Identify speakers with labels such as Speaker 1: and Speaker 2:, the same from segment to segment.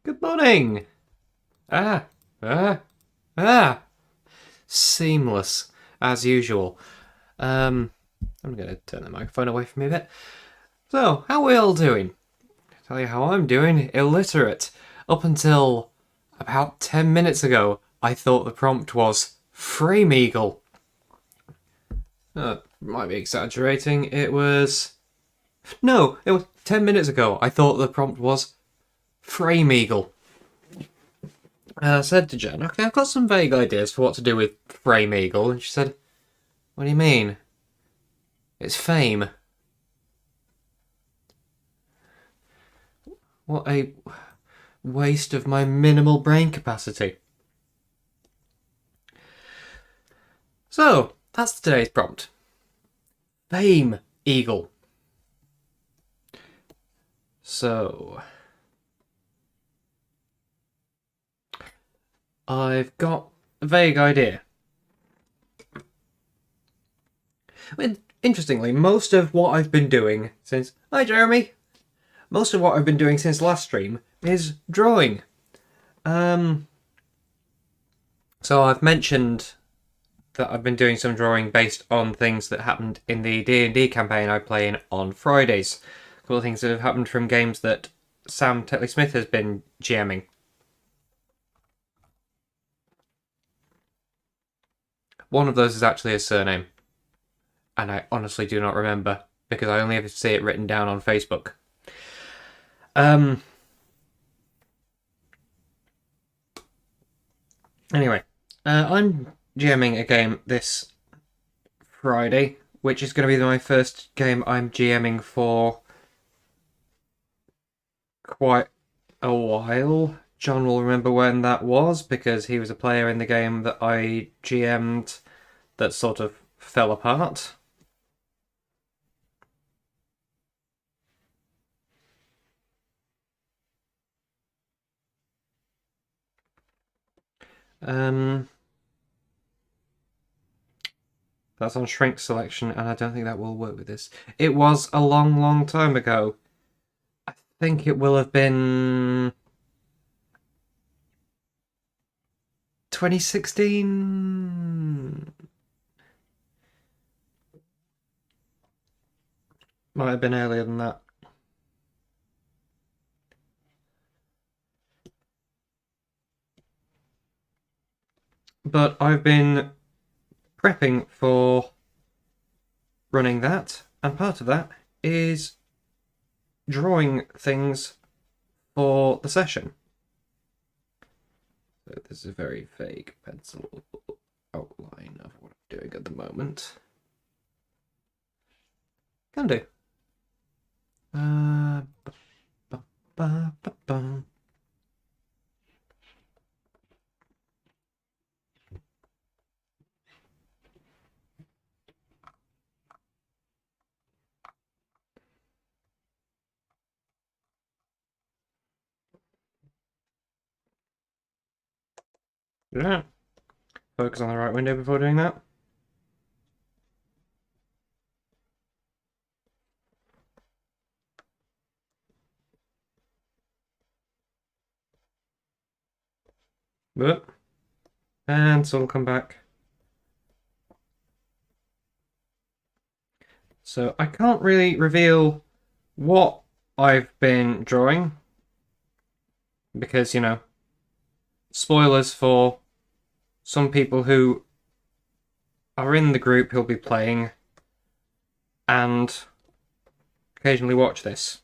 Speaker 1: Good morning. Ah, ah, ah. Seamless, as usual. I'm going to turn the microphone away from me a bit. So, how are we all doing? I'll tell you how I'm doing. Illiterate. Up until about 10 minutes ago, I thought the prompt was Frame Eagle. Might be exaggerating. It was 10 minutes ago. I thought the prompt was Frame Eagle. I said to Jen, okay, I've got some vague ideas for what to do with Frame Eagle. And she said, what do you mean? It's fame. What a waste of my minimal brain capacity. So, that's today's prompt. Fame Eagle. So, I've got a vague idea. Interestingly, most of what I've been doing since... Hi, Jeremy! Most of what I've been doing since last stream is drawing. So I've mentioned that I've been doing some drawing based on things that happened in the D&D campaign I play in on Fridays. A couple of things that have happened from games that Sam Titley-Smith has been GMing. One of those is actually his surname. And I honestly do not remember, because I only ever see it written down on Facebook. Anyway, I'm GMing a game this Friday, which is going to be my first game I'm GMing for quite a while. John will remember when that was, because he was a player in the game that I GM'd that sort of fell apart. That's on shrink selection, and I don't think that will work with this. It was a long, long time ago. I think it will have been 2016. Might have been earlier than that. But I've been prepping for running that, and part of that is drawing things for the session. So this is a very vague pencil outline of what I'm doing at the moment. Can do. Yeah. Focus on the right window before doing that. But, and so we'll come back. So I can't really reveal what I've been drawing, because, you know, spoilers for some people who are in the group who'll be playing and occasionally watch this.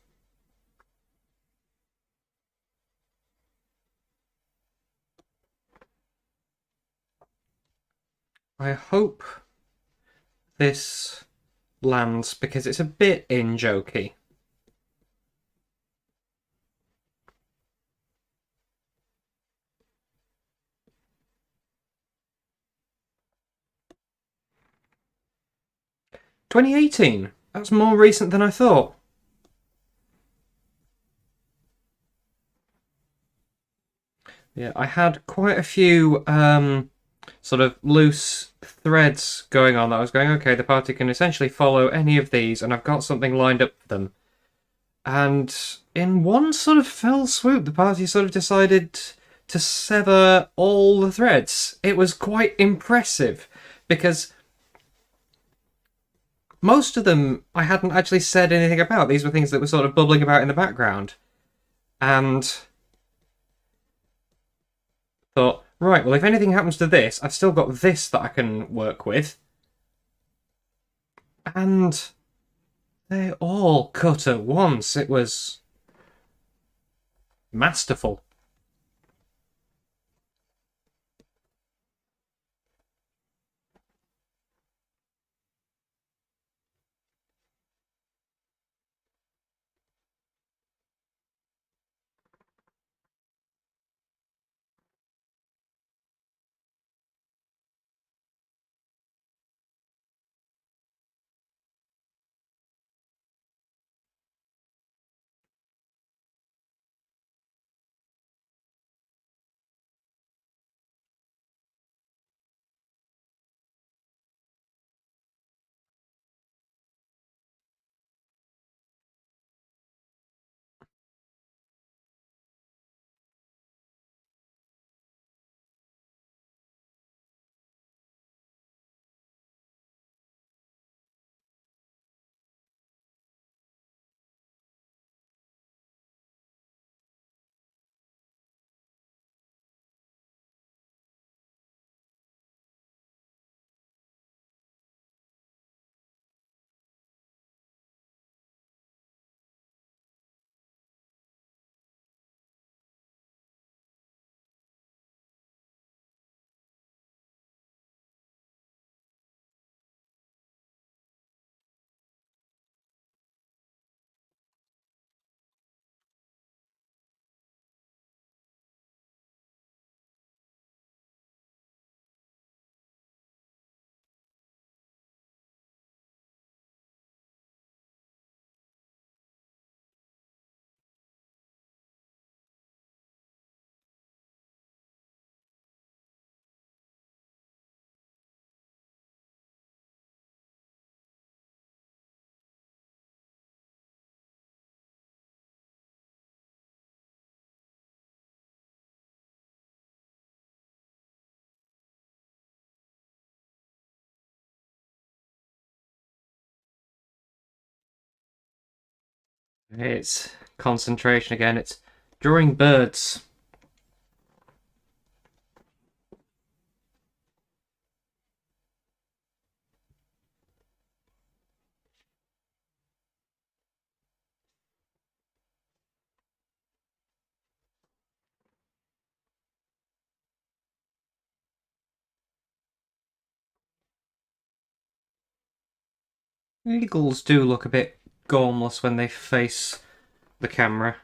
Speaker 1: I hope this lands, because it's a bit in-jokey. "2018? That's more recent than I thought." Yeah, I had quite a few sort of loose threads going on that I was going, okay, the party can essentially follow any of these, and I've got something lined up for them. And in one sort of fell swoop, the party sort of decided to sever all the threads. It was quite impressive because most of them I hadn't actually said anything about. These were things that were sort of bubbling about in the background. And thought, right, well, if anything happens to this, I've still got this that I can work with. And they all cut at once. It was masterful. It's concentration again. It's drawing birds. Eagles do look a bit gormless when they face the camera.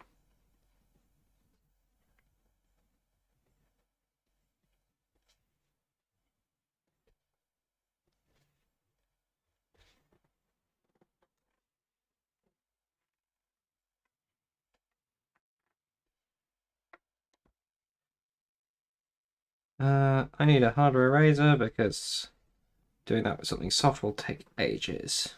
Speaker 1: I need a harder eraser because doing that with something soft will take ages.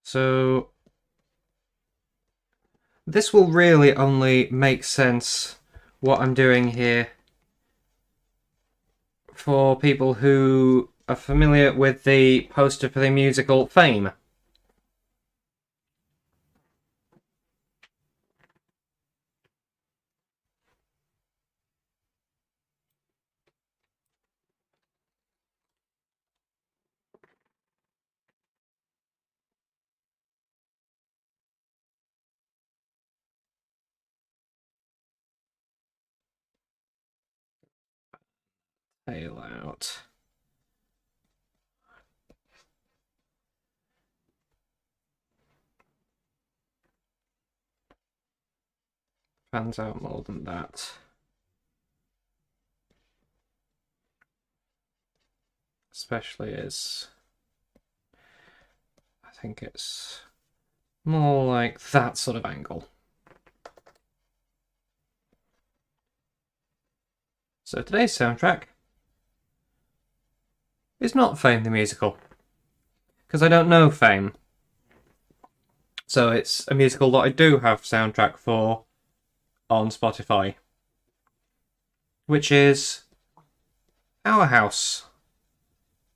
Speaker 1: So this will really only make sense what I'm doing here for people who are familiar with the poster for the musical Fame. Tail out. Fans out more than that. Especially as I think it's more like that sort of angle. So today's soundtrack is not Fame the Musical, because I don't know Fame. So it's a musical that I do have soundtrack for on Spotify, which is Our House,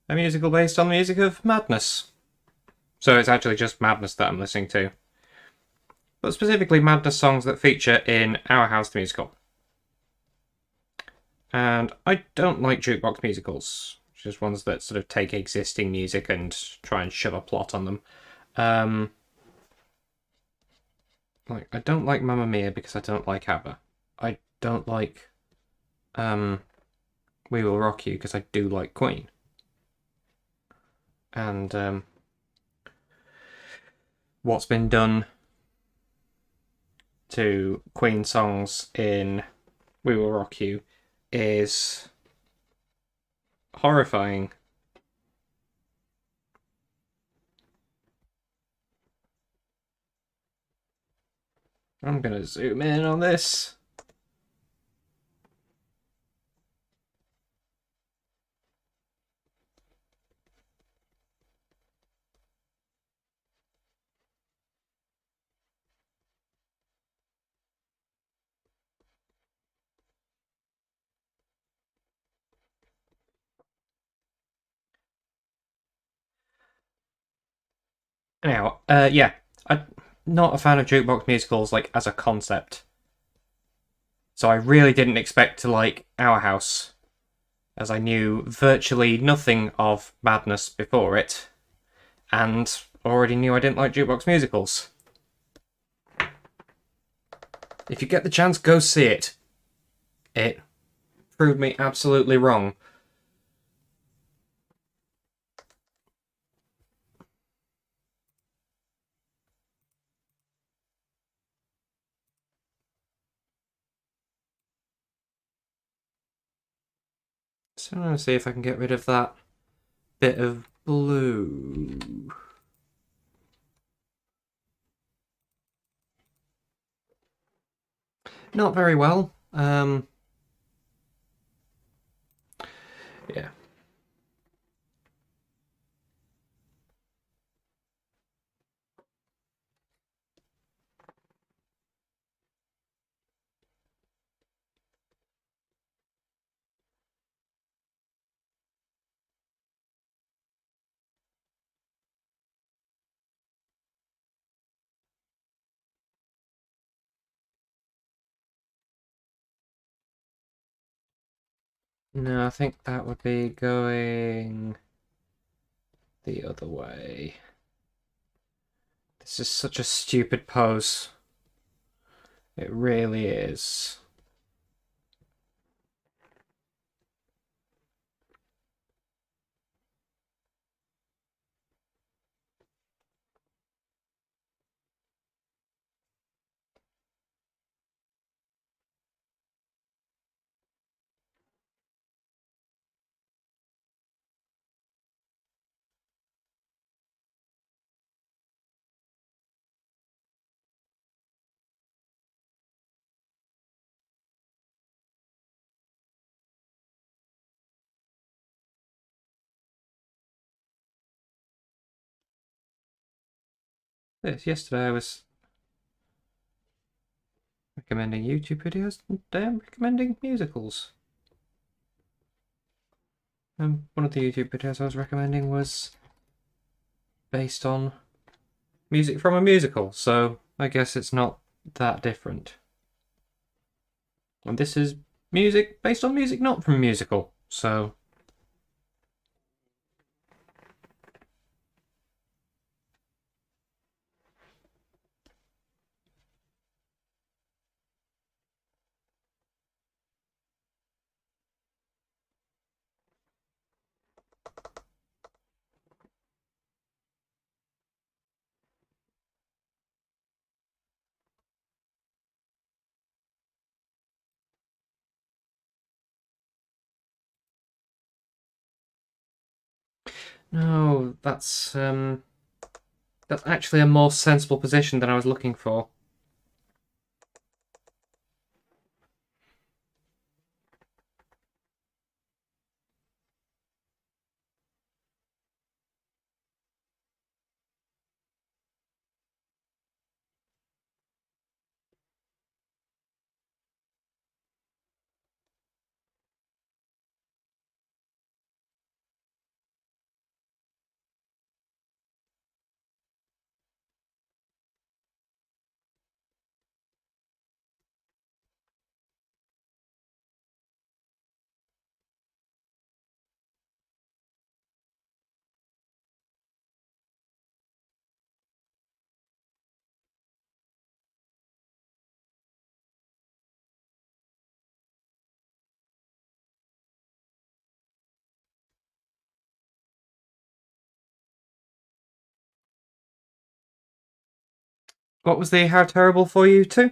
Speaker 1: a musical based on the music of Madness. So it's actually just Madness that I'm listening to, but specifically Madness songs that feature in Our House the musical. And I don't like jukebox musicals, just ones that sort of take existing music and try and shove a plot on them. Like, I don't like Mamma Mia because I don't like ABBA. I don't like We Will Rock You because I do like Queen. And what's been done to Queen songs in We Will Rock You is horrifying. I'm gonna zoom in on this. Anyhow, yeah, I'm not a fan of jukebox musicals, like, as a concept. So I really didn't expect to like Our House, as I knew virtually nothing of Madness before it, and already knew I didn't like jukebox musicals. If you get the chance, go see it. It proved me absolutely wrong. So I'm going to see if I can get rid of that bit of blue. Not very well. Yeah. No, I think that would be going the other way. This is such a stupid pose. It really is. Yesterday I was recommending YouTube videos, and today I'm recommending musicals. One of the YouTube videos I was recommending was based on music from a musical, so I guess it's not that different. And this is music based on music not from a musical, so... No, that's actually a more sensible position than I was looking for. What was the how terrible for you too?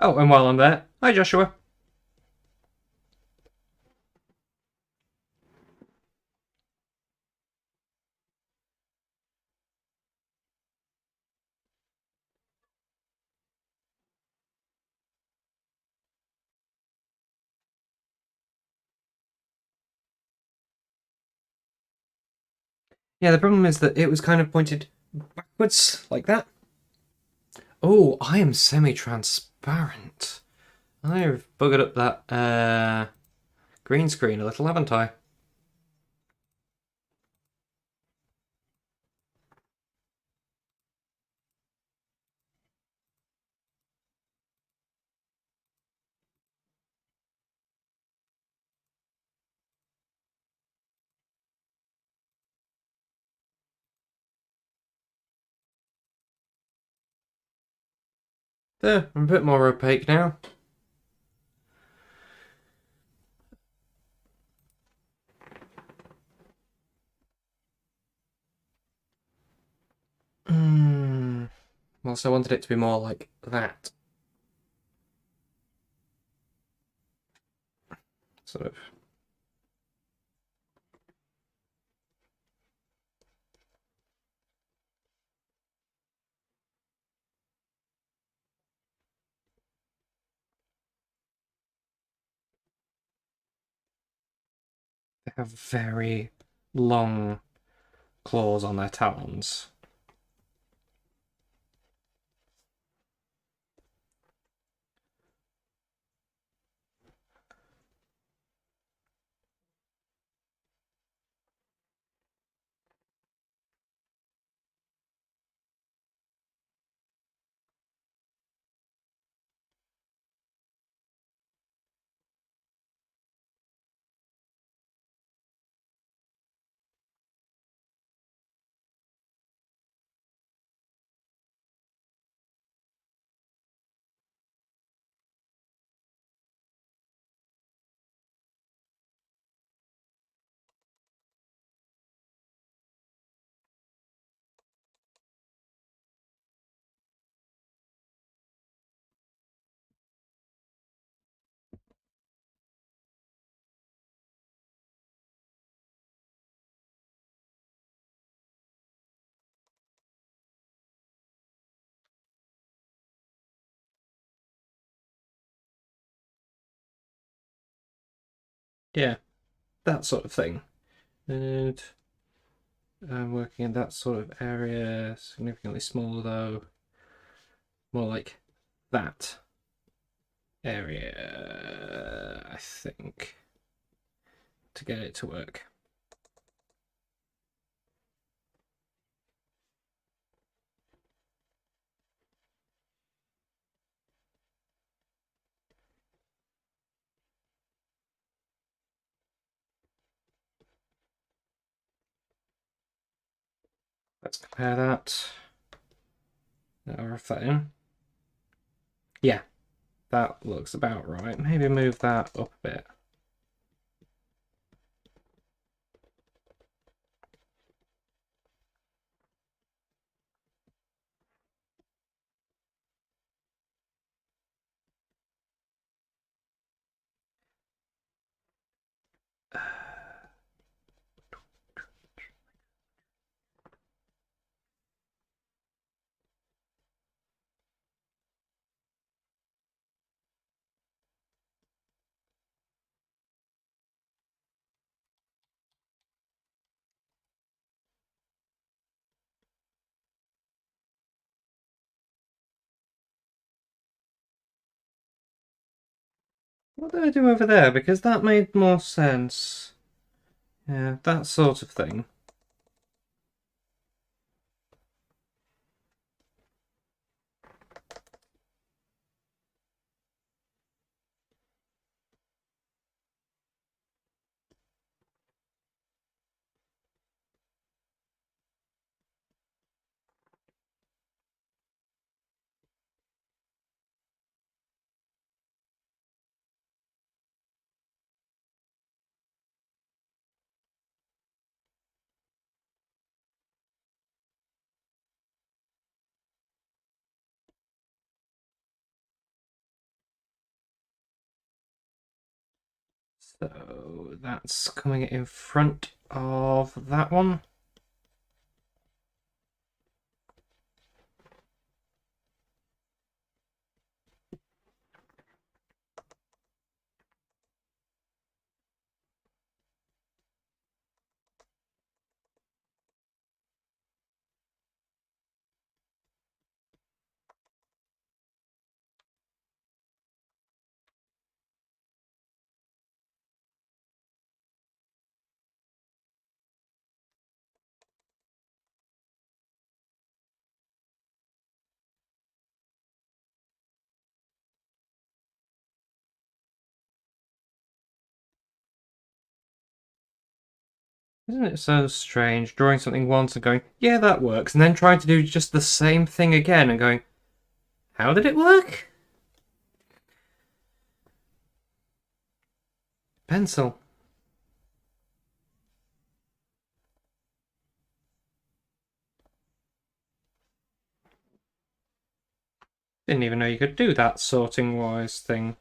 Speaker 1: Oh, and while I'm there, hi Joshua. Yeah, the problem is that it was kind of pointed backwards like that. Oh, I am semi-transparent. I've buggered up that green screen a little, haven't I? There, I'm a bit more opaque now. Whilst I wanted it to be more like that. Sort of. They have very long claws on their talons. Yeah, that sort of thing. And I'm working in that sort of area, significantly smaller though. More like that area, I think, to get it to work. Let's compare that. Now rough that in. Yeah, that looks about right. Maybe move that up a bit. What did I do over there? Because that made more sense. Yeah, that sort of thing. So that's coming in front of that one. Isn't it so strange drawing something once and going, yeah, that works, and then trying to do just the same thing again and going, how did it work? Pencil. Didn't even know you could do that sorting wise thing.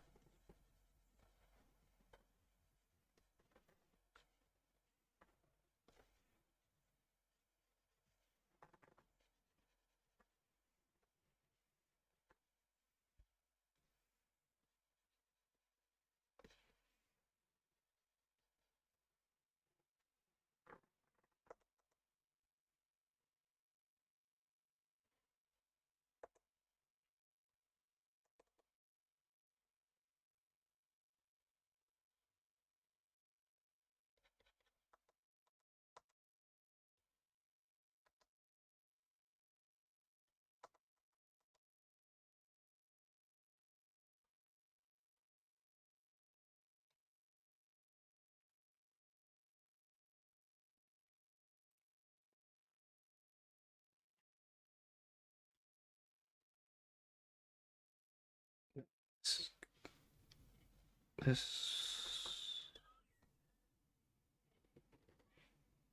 Speaker 1: This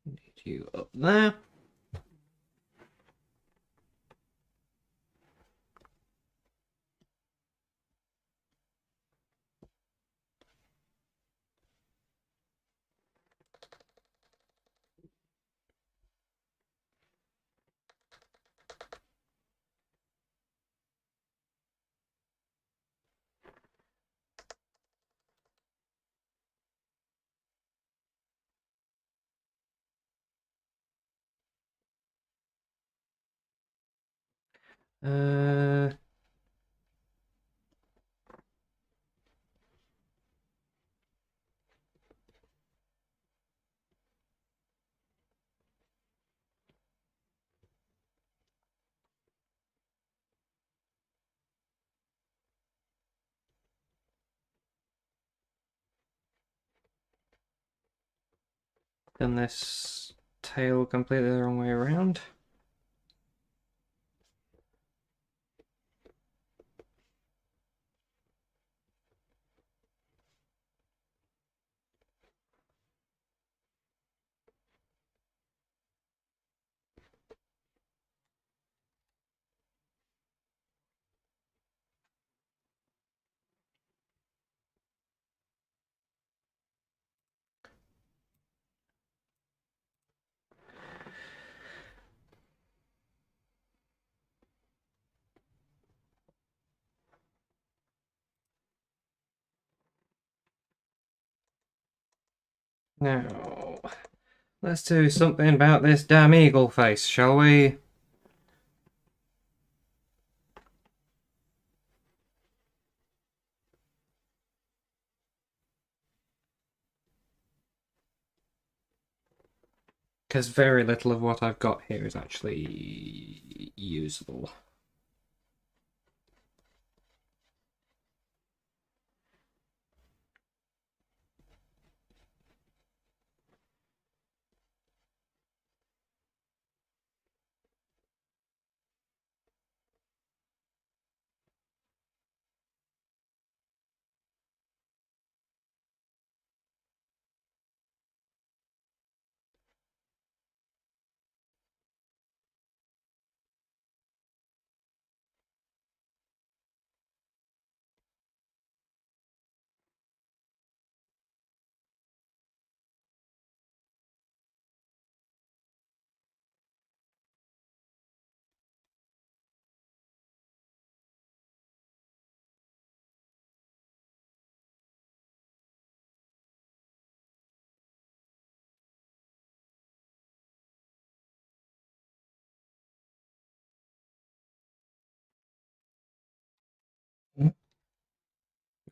Speaker 1: need you up there. Uh, done this tail completely the wrong way around. Now, let's do something about this damn eagle face, shall we? Because very little of what I've got here is actually usable.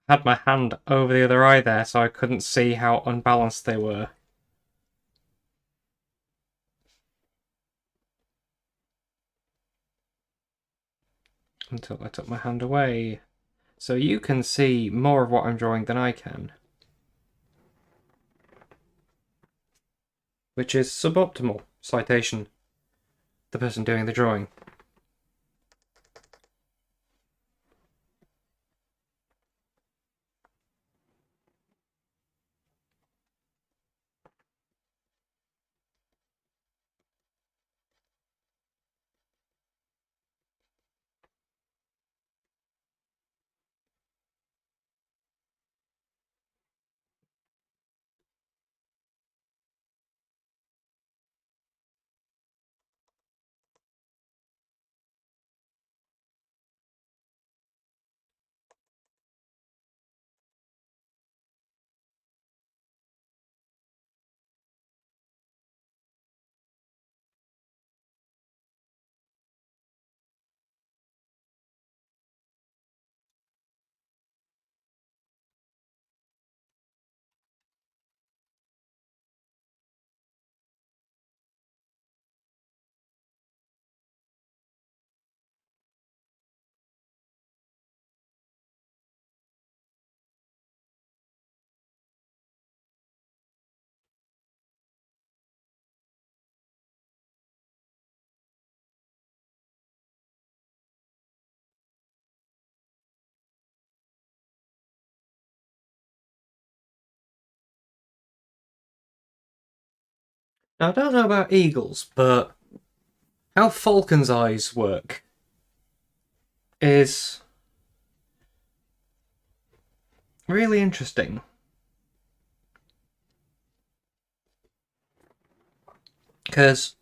Speaker 1: had my hand over the other eye there, so I couldn't see how unbalanced they were. Until I took my hand away. So you can see more of what I'm drawing than I can. Which is suboptimal. Citation. The person doing the drawing. Now, I don't know about eagles, but how falcons' eyes work is really interesting. Because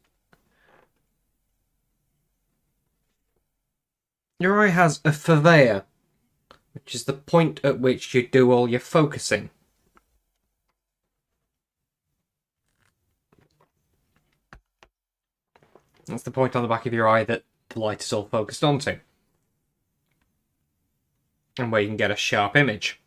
Speaker 1: your eye has a fovea, which is the point at which you do all your focusing. That's the point on the back of your eye that the light is all focused onto. And where you can get a sharp image.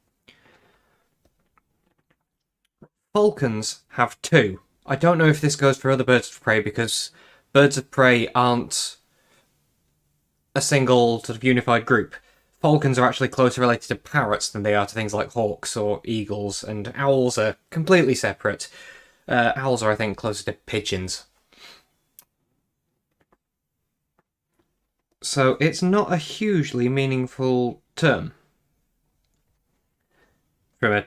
Speaker 1: Falcons have two. I don't know if this goes for other birds of prey, because birds of prey aren't a single sort of unified group. Falcons are actually closer related to parrots than they are to things like hawks or eagles, and owls are completely separate. Owls are, I think, closer to pigeons. So it's not a hugely meaningful term from a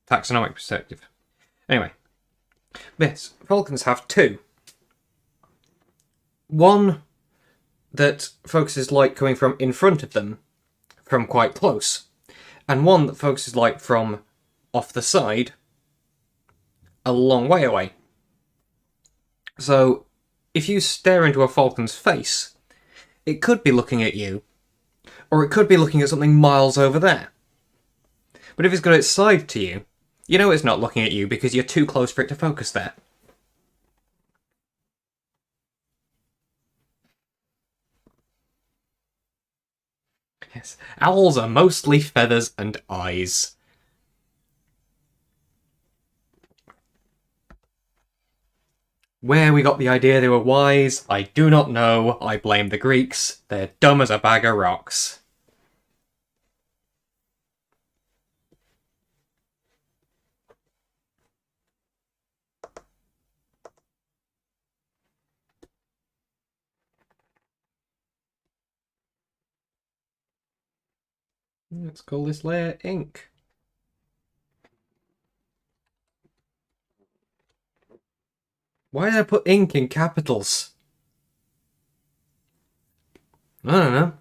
Speaker 1: taxonomic perspective. Anyway, yes, falcons have two. One that focuses light coming from in front of them, from quite close, and one that focuses light from off the side, a long way away. So, if you stare into a falcon's face, it could be looking at you, or it could be looking at something miles over there. But if it's got its side to you, you know it's not looking at you because you're too close for it to focus there. Yes, owls are mostly feathers and eyes. Where we got the idea they were wise, I do not know. I blame the Greeks. They're dumb as a bag of rocks. Let's call this layer ink. Why did I put ink in capitals? I don't know.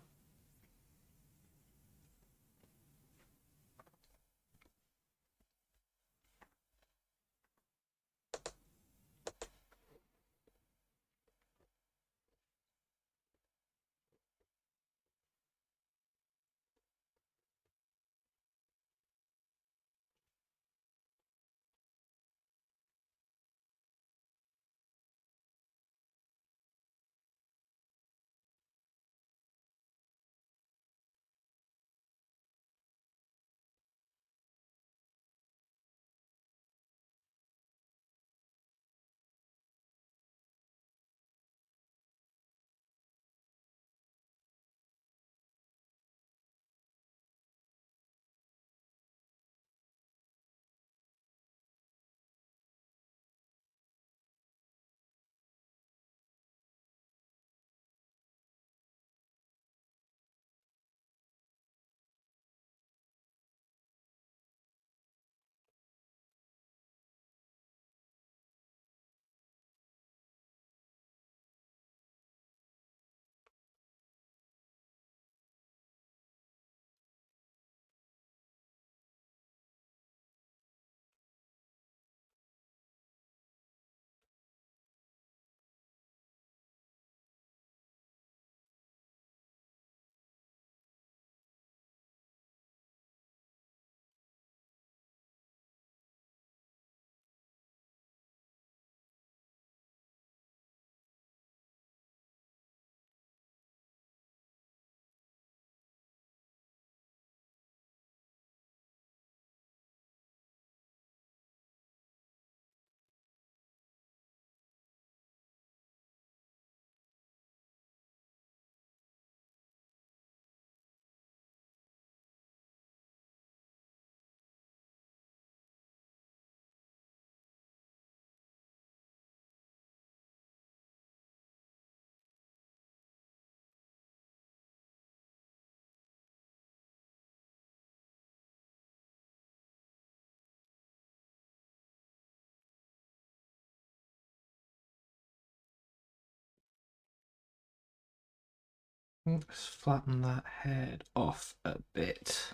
Speaker 1: Let's flatten that head off a bit.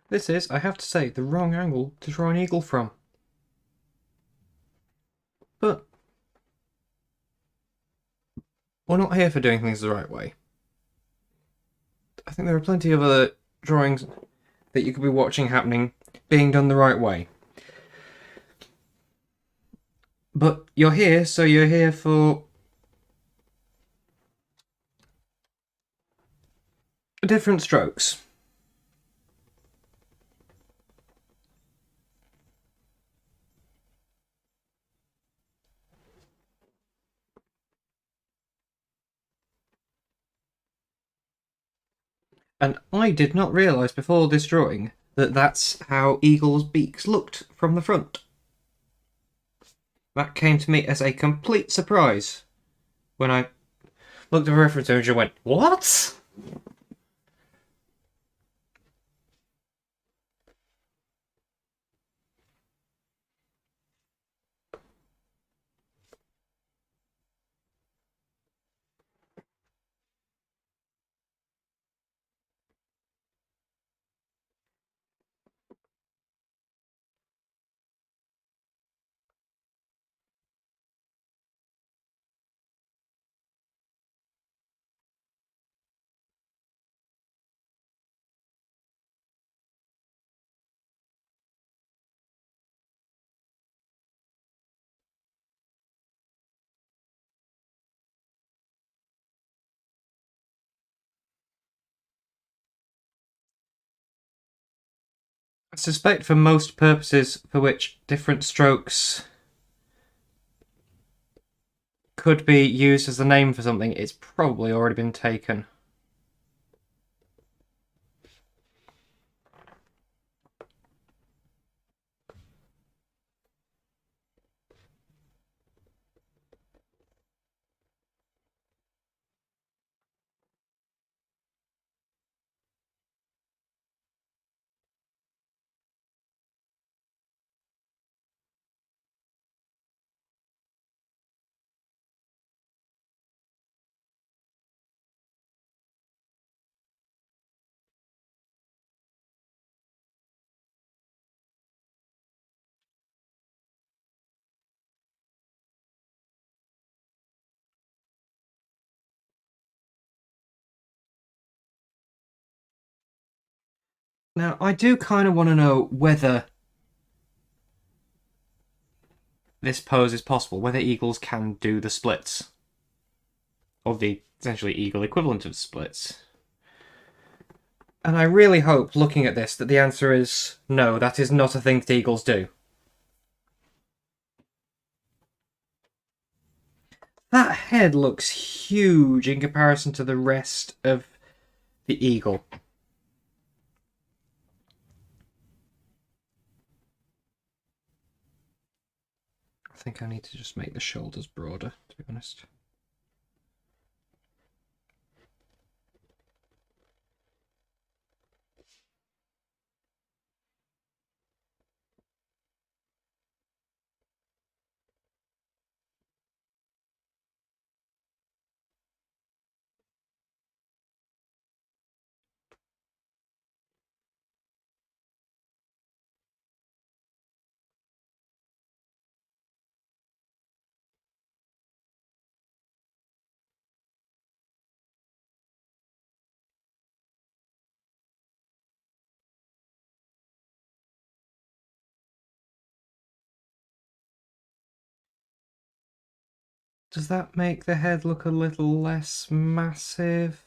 Speaker 1: This is, I have to say, the wrong angle to draw an eagle from. But we're not here for doing things the right way. I think there are plenty of other drawings that you could be watching happening being done the right way. But you're here, so you're here for different strokes. And I did not realise before this drawing that that's how eagles' beaks looked from the front. That came to me as a complete surprise when I looked at a reference image and went, what? I suspect for most purposes for which different strokes could be used as the name for something, it's probably already been taken. Now, I do kind of want to know whether this pose is possible, whether eagles can do the splits, or the essentially eagle equivalent of splits. And I really hope, looking at this, that the answer is no, that is not a thing that eagles do. That head looks huge in comparison to the rest of the eagle. I think I need to just make the shoulders broader, to be honest. Does that make the head look a little less massive?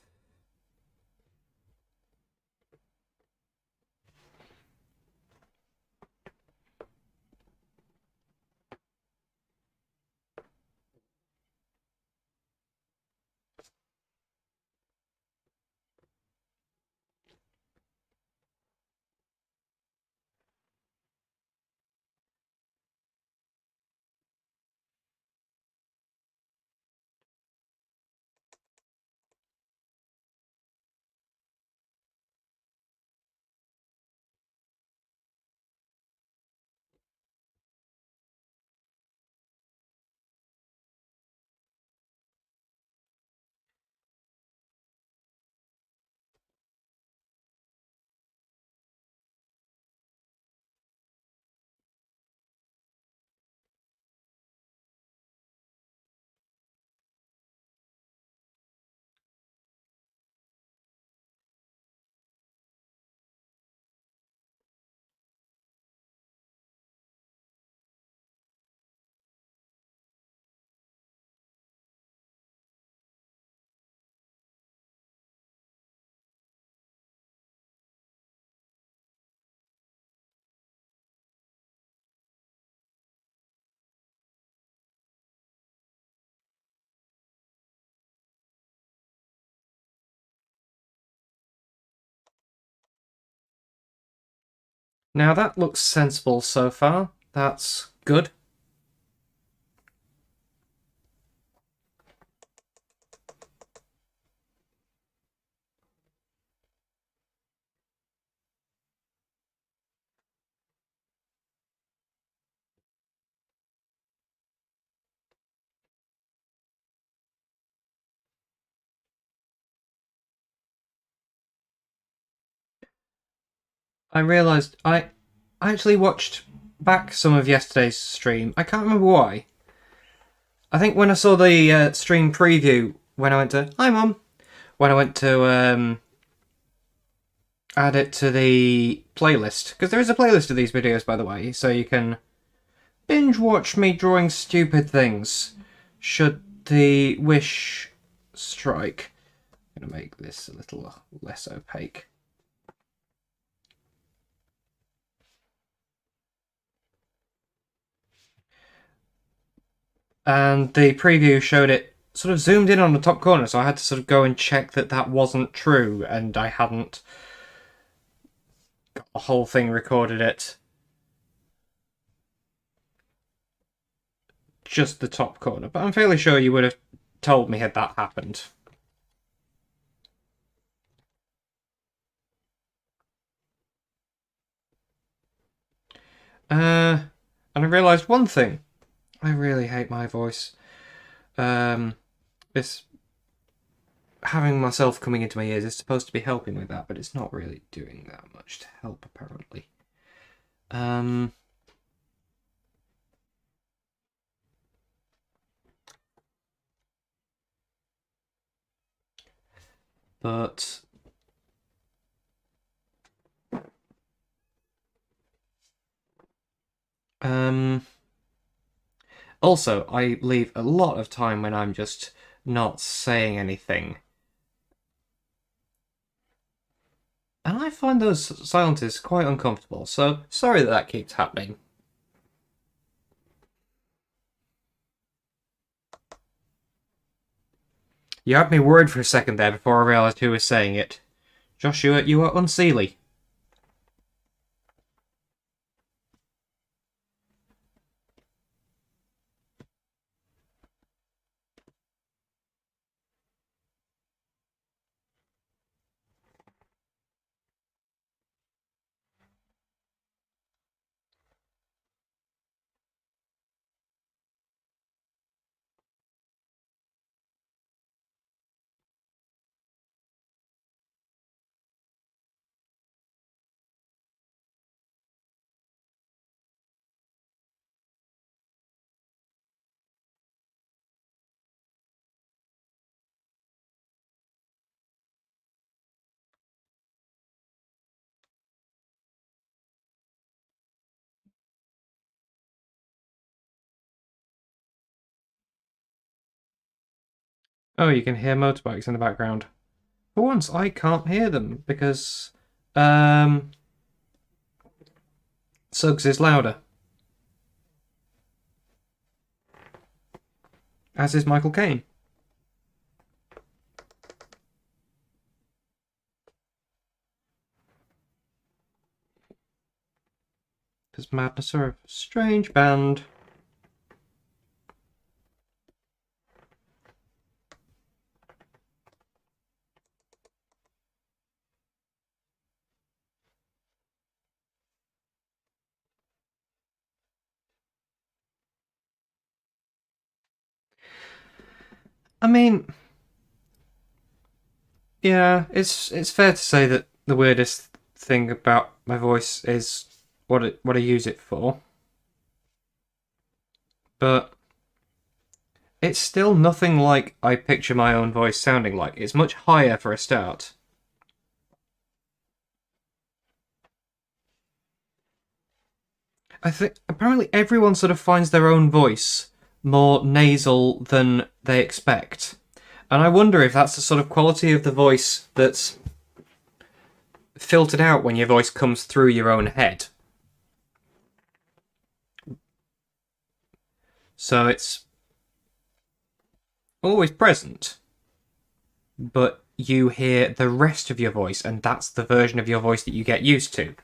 Speaker 1: Now that looks sensible so far. That's good. I realised I actually watched back some of yesterday's stream. I can't remember why. I think when I saw the stream preview, when I went to hi mum, when I went to add it to the playlist, because there is a playlist of these videos, by the way, so you can binge watch me drawing stupid things. Should the wish strike? I'm gonna make this a little less opaque. And the preview showed it sort of zoomed in on the top corner, so I had to sort of go and check that that wasn't true, and I hadn't got the whole thing recorded it. Just the top corner, but I'm fairly sure you would have told me had that happened. And I realised one thing. I really hate my voice. This having myself coming into my ears is supposed to be helping with that, but it's not really doing that much to help, apparently. But also, I leave a lot of time when I'm just not saying anything. And I find those silences quite uncomfortable, so sorry that that keeps happening. You had me worried for a second there before I realised who was saying it. Joshua, you are unseelie. Oh, you can hear motorbikes in the background. For once, I can't hear them because Suggs is louder. As is Michael Caine. Because Madness are a strange band. I mean, yeah, it's fair to say that the weirdest thing about my voice is what I use it for. But it's still nothing like I picture my own voice sounding like. It's much higher for a start. I think apparently everyone sort of finds their own voice more nasal than they expect. And I wonder if that's the sort of quality of the voice that's filtered out when your voice comes through your own head. So it's always present, but you hear the rest of your voice, and that's the version of your voice that you get used to.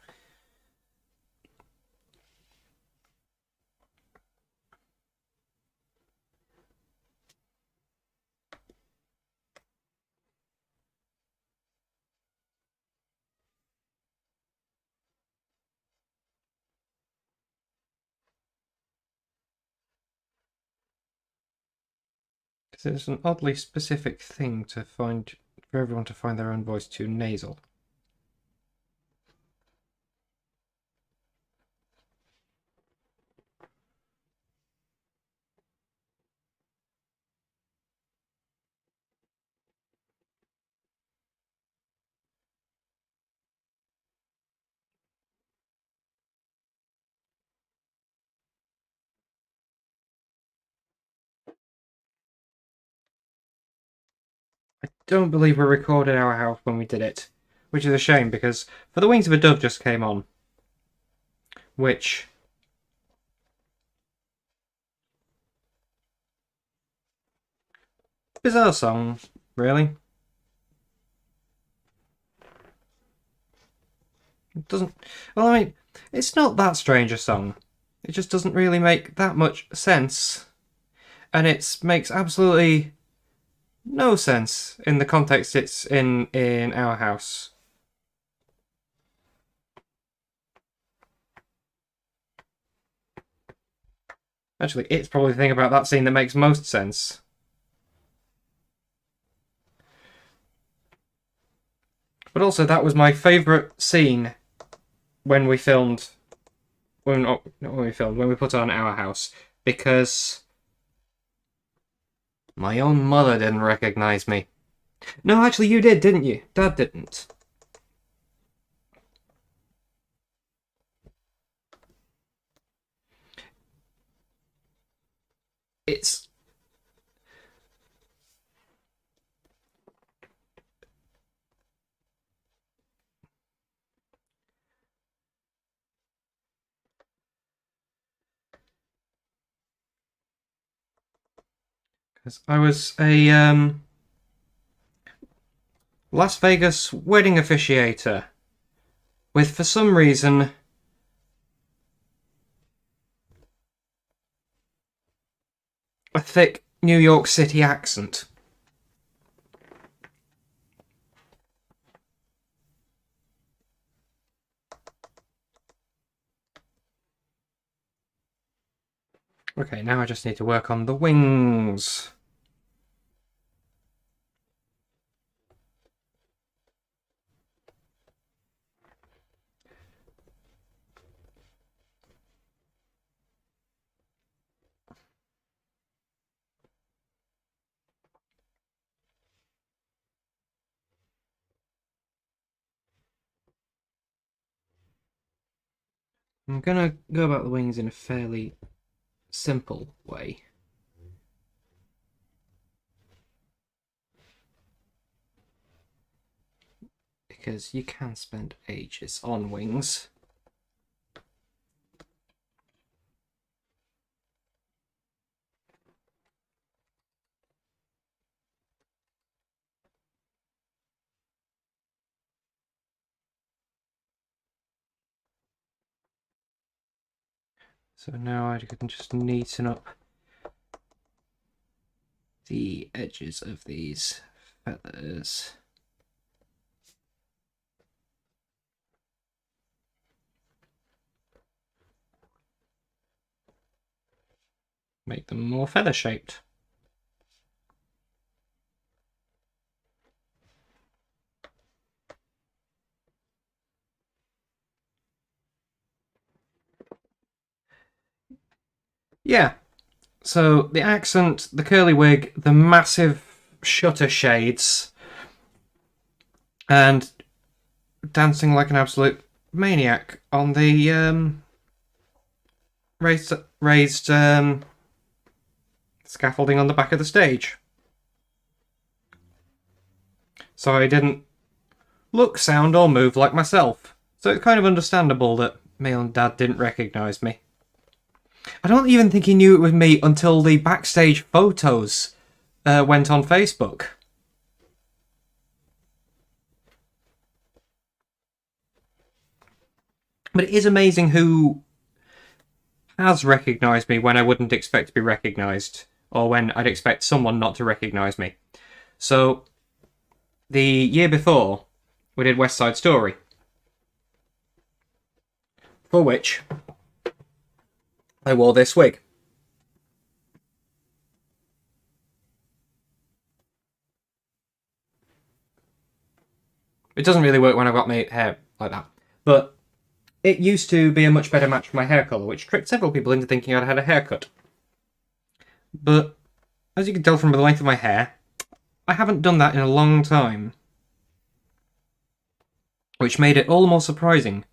Speaker 1: It's an oddly specific thing to find, for everyone to find their own voice too nasal. I don't believe we recorded our house when we did it, which is a shame because For the Wings of a Dove just came on, which bizarre song, really. It doesn't. Well, I mean, it's not that strange a song. It just doesn't really make that much sense, and it makes absolutely no sense in the context it's in our house. Actually, it's probably the thing about that scene that makes most sense. But also, that was my favourite scene when we filmed. When we put on Our House, because my own mother didn't recognise me. No, actually, you did, didn't you? Dad didn't. It's... because I was a Las Vegas wedding officiator with, for some reason, a thick New York City accent. Okay, now I just need to work on the wings. I'm gonna go about the wings in a fairly simple way. Because you can spend ages on wings. So now I can just neaten up the edges of these feathers. Make them more feather shaped. Yeah, so the accent, the curly wig, the massive shutter shades, and dancing like an absolute maniac on the raised scaffolding on the back of the stage. So I didn't look, sound, or move like myself. So it's kind of understandable that Mel and Dad didn't recognise me. I don't even think he knew it was me until the backstage photos went on Facebook. But it is amazing who has recognised me when I wouldn't expect to be recognised, or when I'd expect someone not to recognise me. So, the year before, we did West Side Story, for which I wore this wig. It doesn't really work when I've got my hair like that. But it used to be a much better match for my hair colour, which tricked several people into thinking I'd had a haircut. But as you can tell from the length of my hair, I haven't done that in a long time. Which made it all the more surprising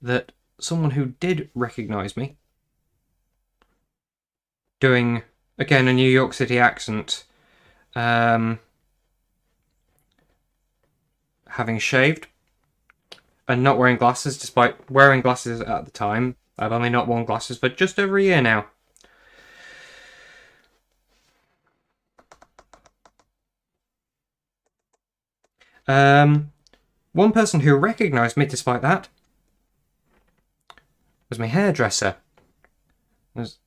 Speaker 1: that someone who did recognise me, doing, again, a New York City accent, having shaved, and not wearing glasses, despite wearing glasses at the time. I've only not worn glasses for just over a year now. One person who recognised me despite that was my hairdresser. There's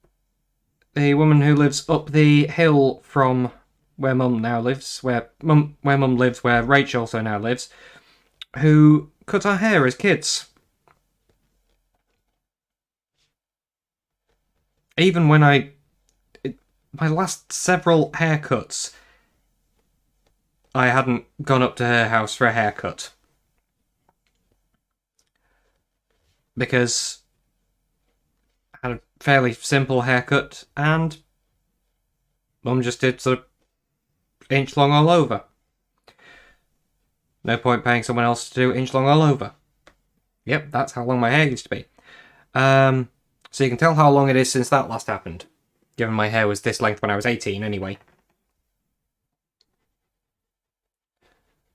Speaker 1: the woman who lives up the hill from where Mum now lives, where Mum lives, where Rach also now lives, who cut our hair as kids. Even when my last several haircuts, I hadn't gone up to her house for a haircut. Because I had a fairly simple haircut, and Mum just did sort of inch long all over. No point paying someone else to do inch long all over. Yep, that's how long my hair used to be. So you can tell how long it is since that last happened. Given my hair was this length when I was 18 anyway.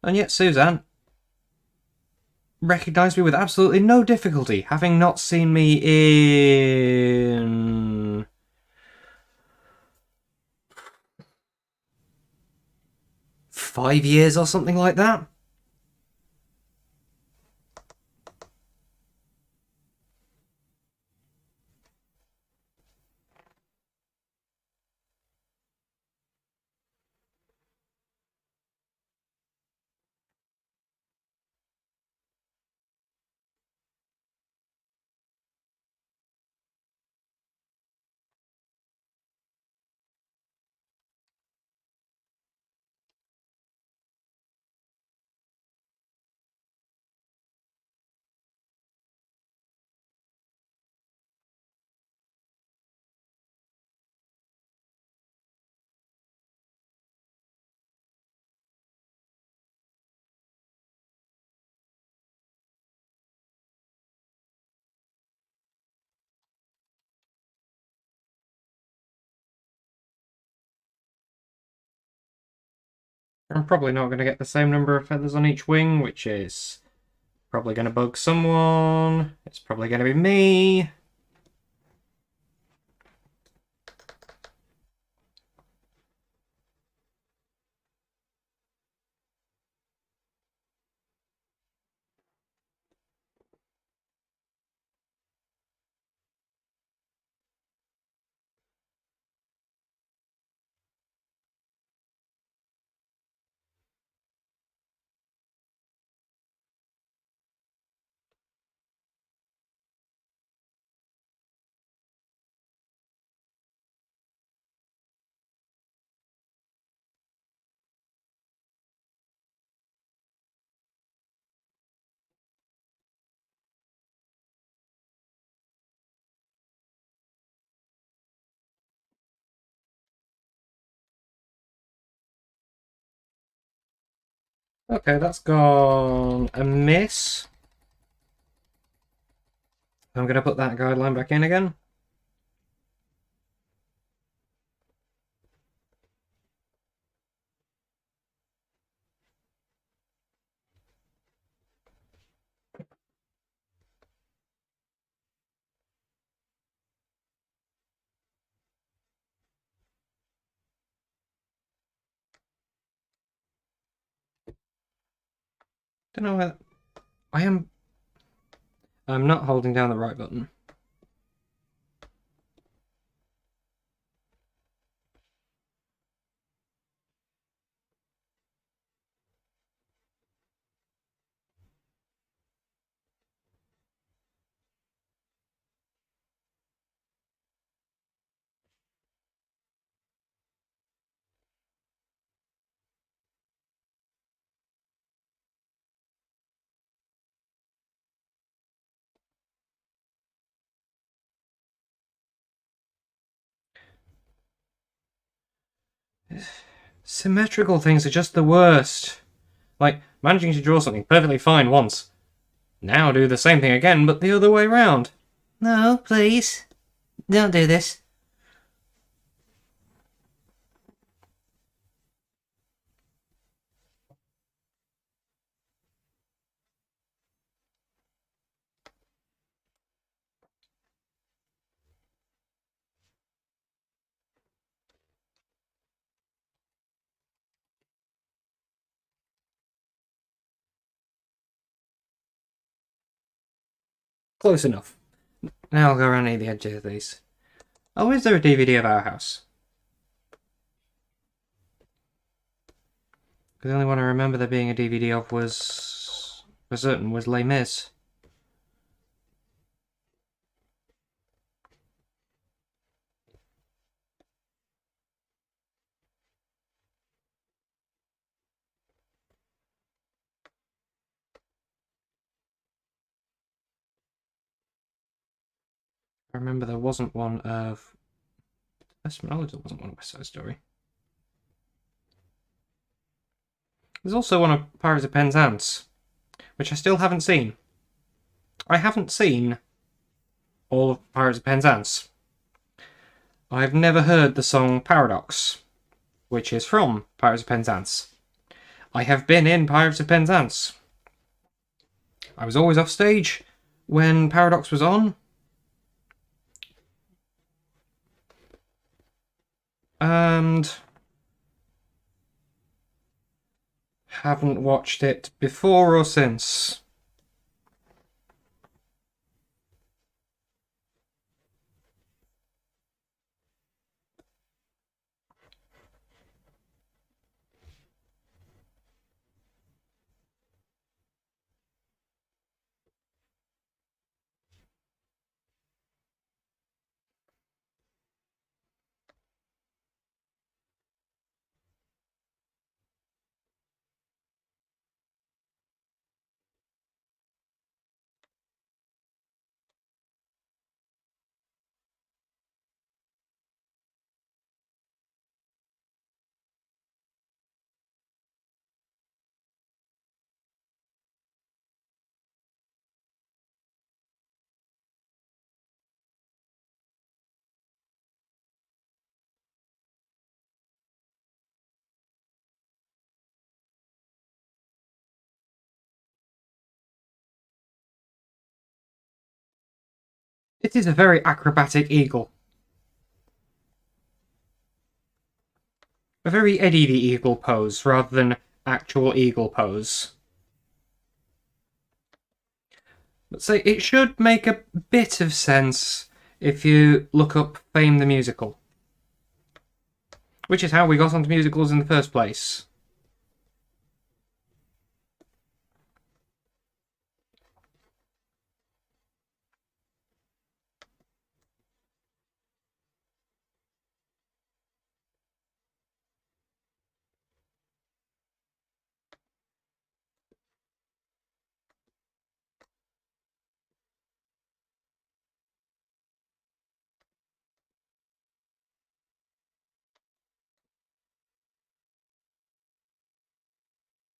Speaker 1: And yet Suzanne recognised me with absolutely no difficulty, having not seen me in... ...5 years or something like that. I'm probably not going to get the same number of feathers on each wing, which is probably going to bug someone. It's probably going to be me. Okay, that's gone a miss. I'm going to put that guideline back in again. Don't know where... I'm not holding down the right button. Symmetrical things are just the worst. Like, managing to draw something perfectly fine once. Now do the same thing again, but the other way round. No, please. Don't do this. Close enough. Now I'll go around the edges of these. Oh, is there a DVD of Our House? The only one I remember there being a DVD of was, for certain, was Les Mis. I remember there wasn't one of... Best of knowledge, there wasn't one of West Side Story. There's also one of Pirates of Penzance, which I still haven't seen. I haven't seen all of Pirates of Penzance. I've never heard the song Paradox, which is from Pirates of Penzance. I have been in Pirates of Penzance. I was always off stage when Paradox was on. And haven't watched it before or since. It is a very acrobatic eagle. A very Eddie the Eagle pose, rather than actual eagle pose. But say, it should make a bit of sense if you look up Fame the Musical. Which is how we got onto musicals in the first place.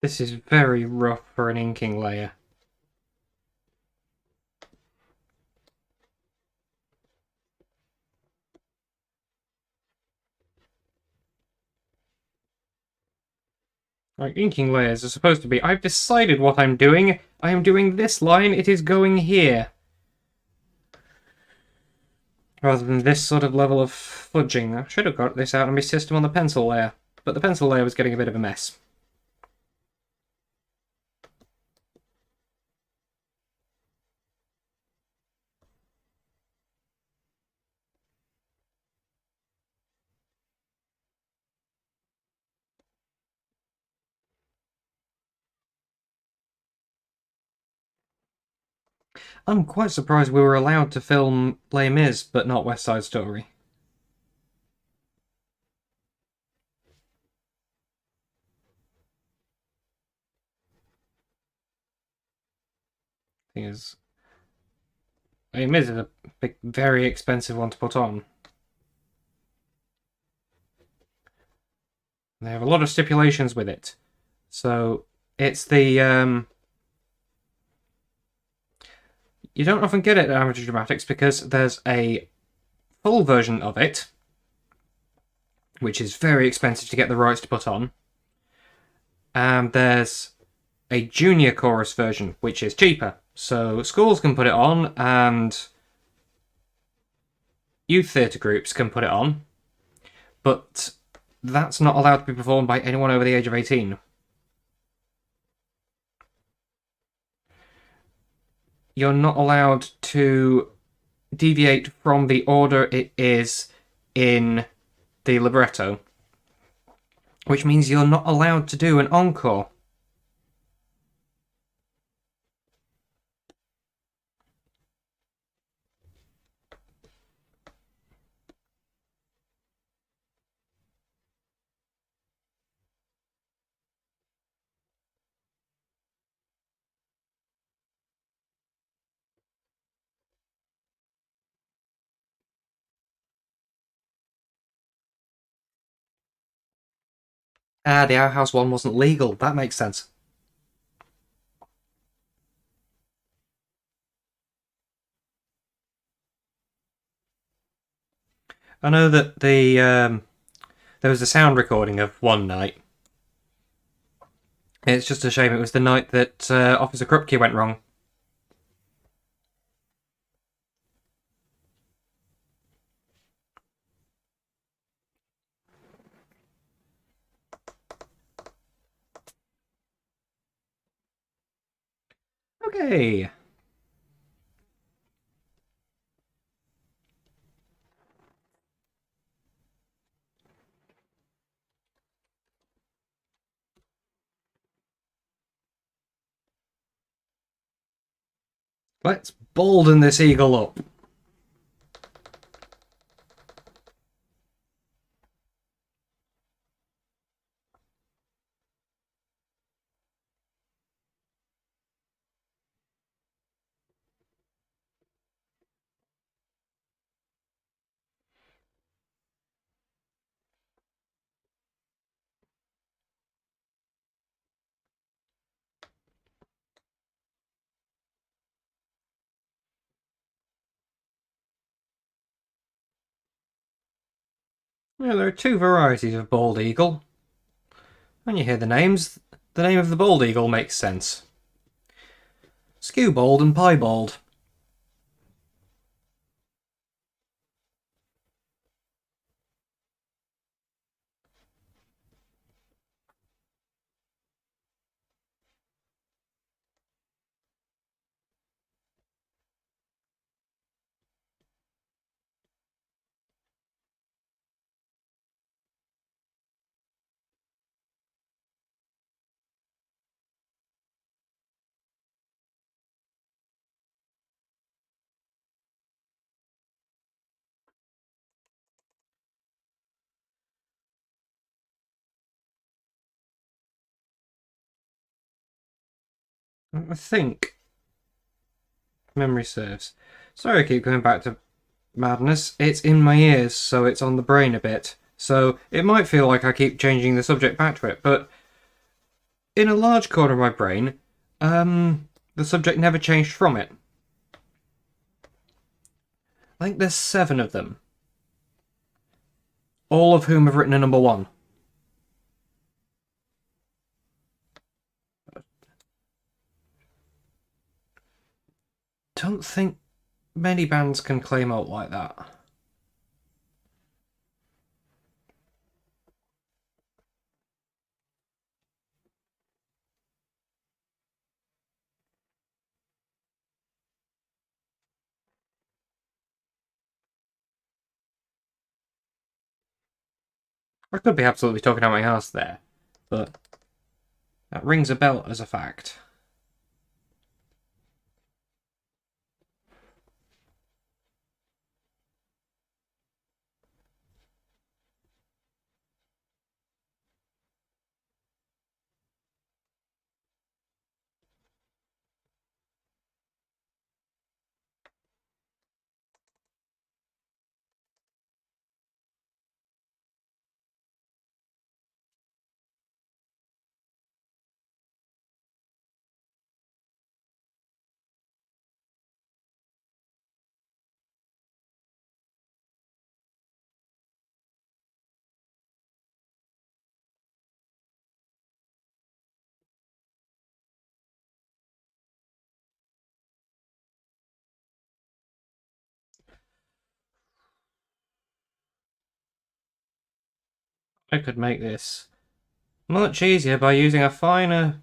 Speaker 1: This is very rough for an inking layer. Like, inking layers are supposed to be, I've decided what I'm doing. I am doing this line, it is going here. Rather than this sort of level of fudging. I should have got this out on my system on the pencil layer, but the pencil layer was getting a bit of a mess. I'm quite surprised we were allowed to film Les Mis, but not West Side Story. Thing is, Les Mis is a big, very expensive one to put on. They have a lot of stipulations with it. So it's the you don't often get it at Amateur Dramatics because there's a full version of it, which is very expensive to get the rights to put on, and there's a junior chorus version, which is cheaper. So schools can put it on, and youth theatre groups can put it on, but that's not allowed to be performed by anyone over the age of 18. You're not allowed to deviate from the order it is in the libretto, which means you're not allowed to do an encore. Ah, the outhouse one wasn't legal. That makes sense. I know that there was a sound recording of one night. It's just a shame it was the night that Officer Krupke went wrong. Okay. Let's bolden this eagle up. Yeah, there are two varieties of bald eagle. When you hear the names, the name of the bald eagle makes sense. Skewbald and piebald. I think memory serves. Sorry I keep going back to madness. It's in my ears, so it's on the brain a bit. So it might feel like I keep changing the subject back to it, but in a large corner of my brain, the subject never changed from it. I think there's 7 of them, all of whom have written a number 1. Don't think many bands can claim out like that. I could be absolutely talking out my ass there, but that rings a bell as a fact. I could make this much easier by using a finer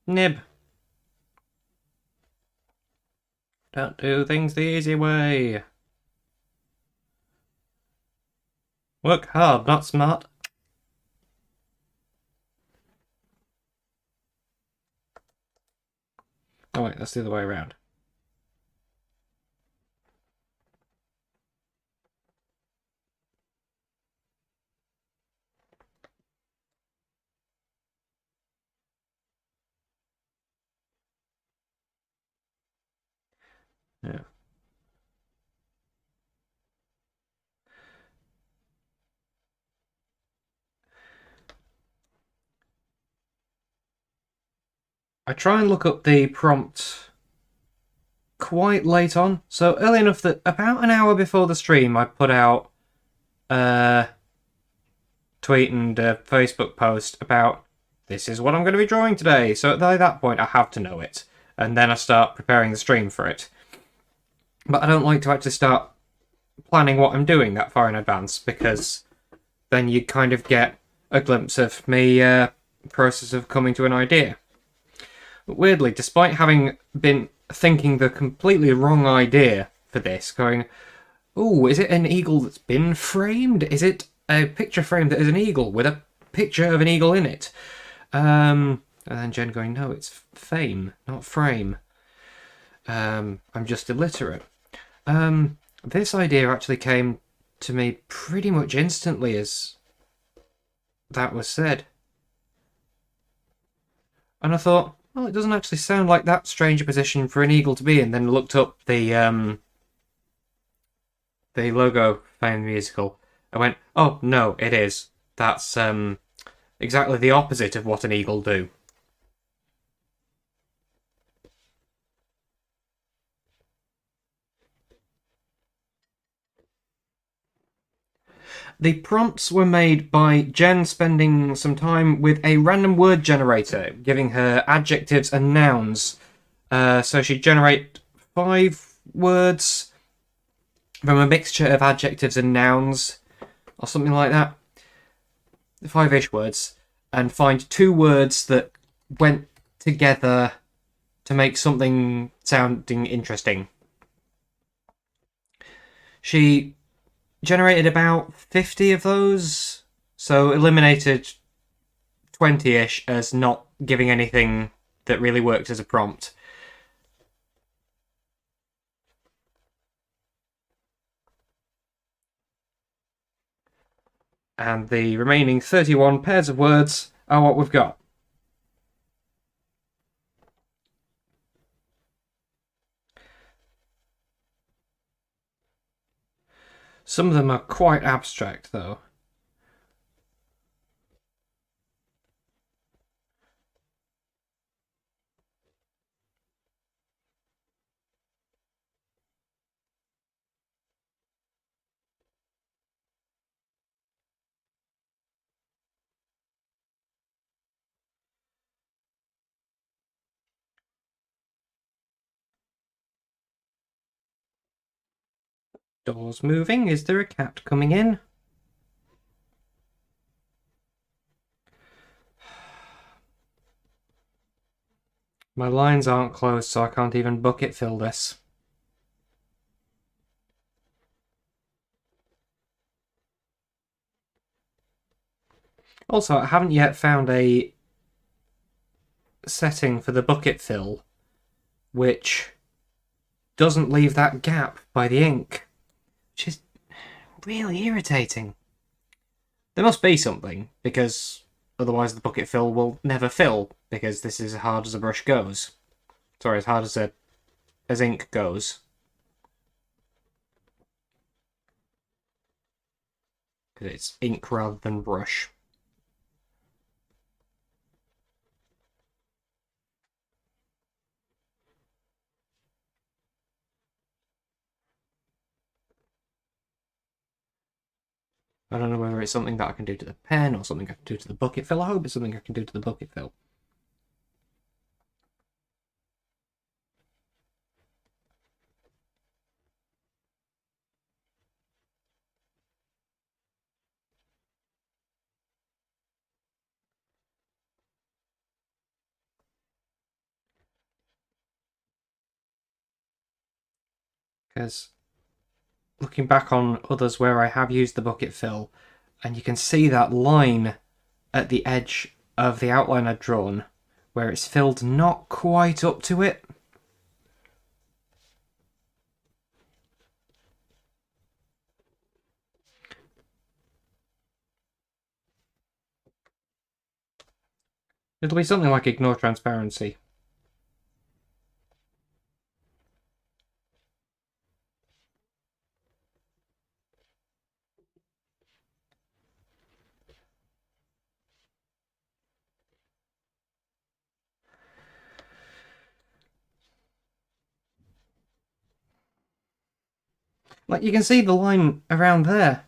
Speaker 1: nib. Don't do things the easy way. Work hard, not smart. Oh wait, that's the other way around. Yeah. I try and look up the prompt quite late on, so early enough that about an hour before the stream I put out a tweet and a Facebook post about this is what I'm going to be drawing today. So at that point I have to know it, and then I start preparing the stream for it. But I don't like to actually start planning what I'm doing that far in advance, because then you kind of get a glimpse of me process of coming to an idea. But weirdly, despite having been thinking the completely wrong idea for this, going, oh, is it an eagle that's been framed? Is it a picture frame that is an eagle with a picture of an eagle in it? And then Jen going, no, it's fame, not frame. I'm just illiterate. This idea actually came to me pretty much instantly as that was said. And I thought, well, it doesn't actually sound like that strange a position for an eagle to be in. Then looked up the logo Fame the Musical. I went, oh, no, it is. That's exactly the opposite of what an eagle do. The prompts were made by Jen spending some time with a random word generator, giving her adjectives and nouns. So she'd generate 5 words from a mixture of adjectives and nouns, or something like that. 5-ish words, and find 2 words that went together to make something sounding interesting. She generated about 50 of those, so eliminated 20-ish as not giving anything that really worked as a prompt. And the remaining 31 pairs of words are what we've got. Some of them are quite abstract, though. Doors moving. Is there a cat coming in? My lines aren't closed, so I can't even bucket fill this. Also, I haven't yet found a setting for the bucket fill which doesn't leave that gap by the ink, which is really irritating. There must be something, because otherwise the bucket fill will never fill, because this is as hard as a brush goes. Sorry, as hard as ink goes. Because it's ink rather than brush. I don't know whether it's something that I can do to the pen or something I can do to the bucket fill. I hope it's something I can do to the bucket fill. because looking back on others where I have used the bucket fill, and you can see that line at the edge of the outline I've drawn where it's filled not quite up to it. It'll be something like ignore transparency. Like, you can see the line around there.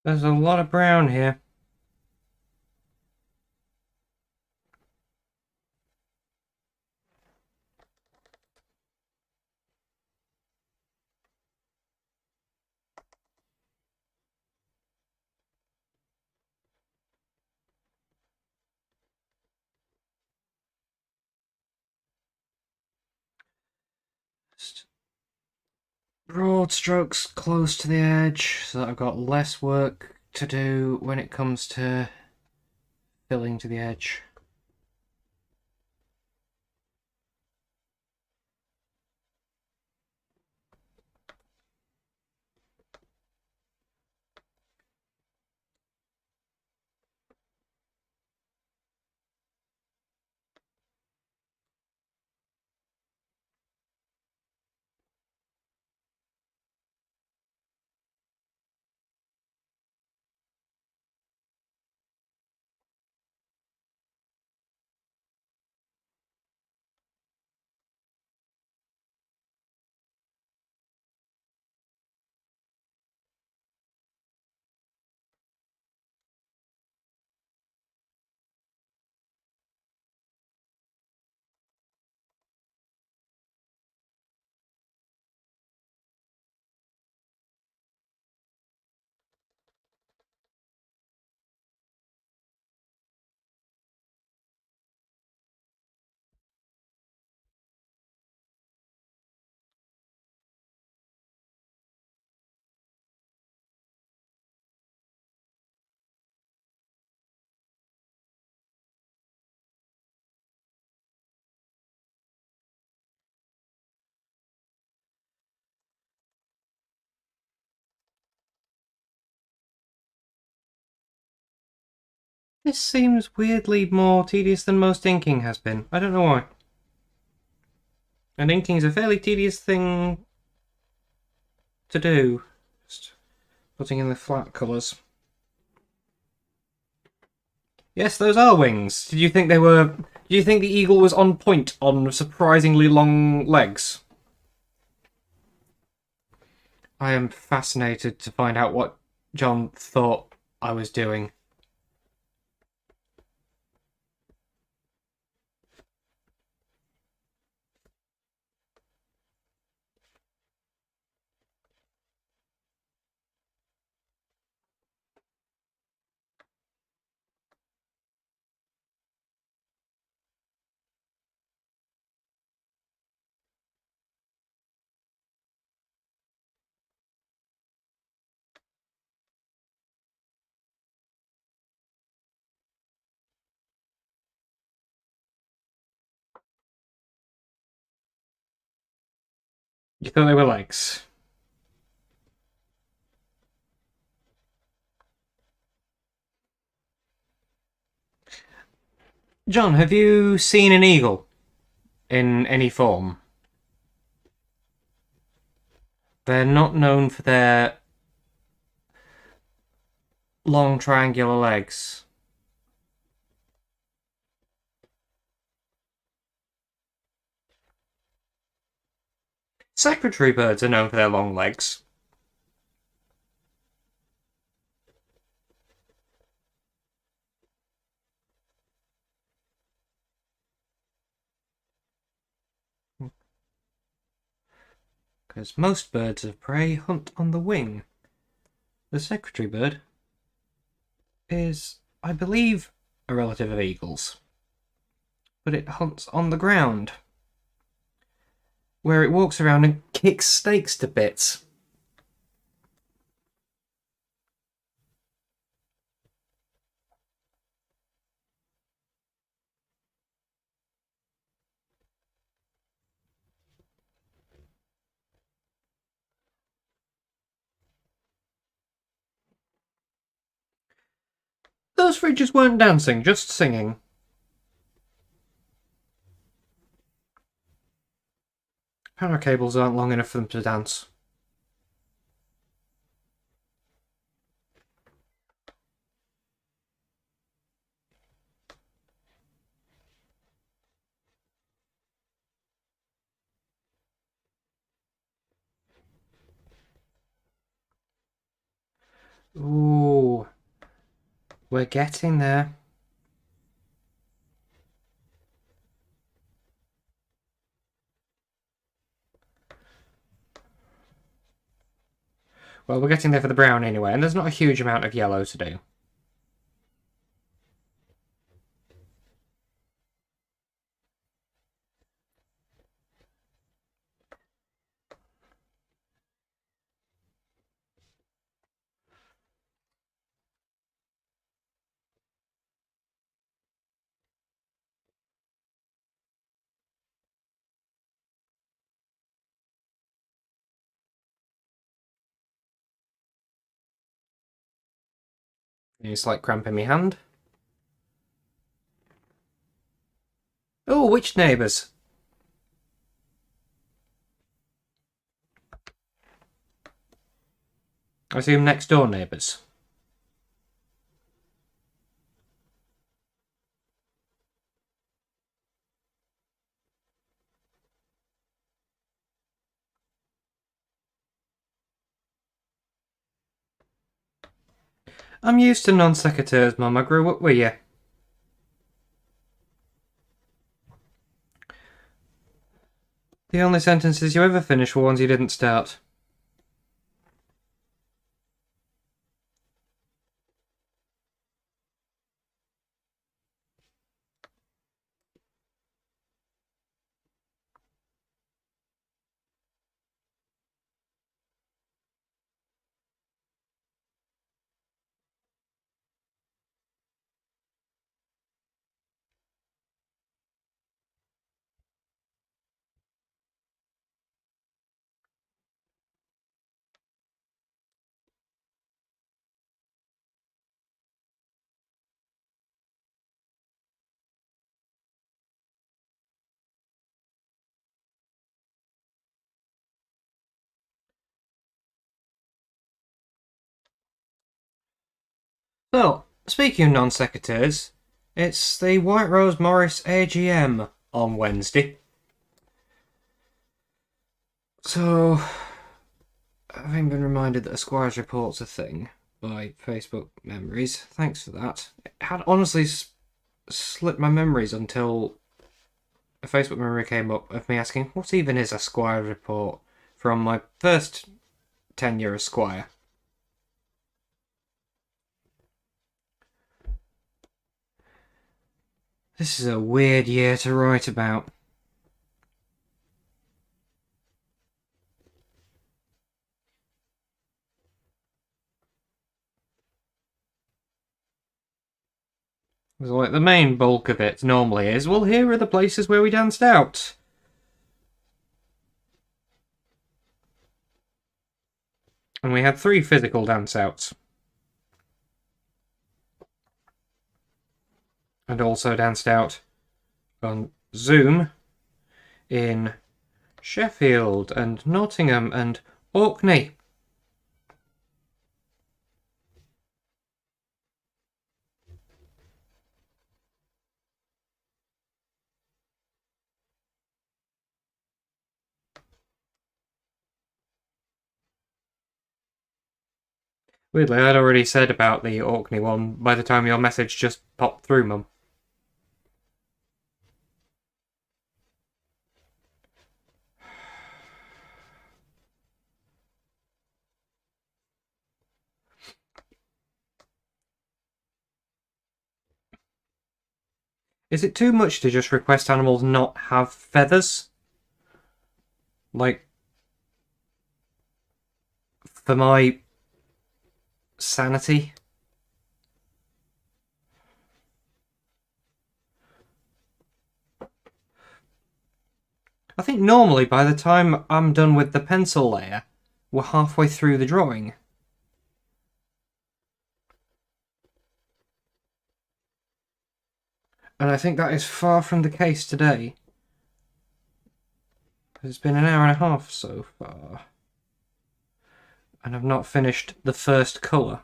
Speaker 1: There's a lot of brown here. Just broad strokes close to the edge so that I've got less work to do when it comes to filling to the edge. This seems weirdly more tedious than most inking has been. I don't know why. And inking is a fairly tedious thing to do. Just putting in the flat colours. Yes, those are wings. Did you think they were... Do you think the eagle was on point on surprisingly long legs? I am fascinated to find out what John thought I was doing. You thought they were legs. John, have you seen an eagle in any form? They're not known for their long triangular legs. Secretary birds are known for their long legs. Because most birds of prey hunt on the wing. The secretary bird is, I believe, a relative of eagles, but it hunts on the ground, where it walks around and kicks snakes to bits. Those fridges weren't dancing, just singing. Power cables aren't long enough for them to dance. Ooh, we're getting there. Well, we're getting there for the brown anyway, and there's not a huge amount of yellow to do. It's like cramping my hand. Oh, which neighbours? I assume next door neighbours. I'm used to non-secateurs, Mum. I grew up with you. The only sentences you ever finished were ones you didn't start. Well, speaking of non-secateurs, it's the White Rose Morris AGM on Wednesday. So, having been reminded that a Squire's Report's a thing by Facebook memories, thanks for that. It had honestly slipped my memories until a Facebook memory came up of me asking, what even is a Squire's Report, from my first tenure as Squire. This is a weird year to write about. So, like, the main bulk of it normally is, well, here are the places where we danced out. And we had 3 physical dance outs. and also danced out on Zoom in Sheffield and Nottingham and Orkney. Weirdly, I'd already said about the Orkney one by the time your message just popped through, Mum. Is it too much to just request animals not have feathers? Like, for my sanity? I think normally by the time I'm done with the pencil layer, we're halfway through the drawing. And I think that is far from the case today. It's been an hour and a half so far. And I've not finished the first colour.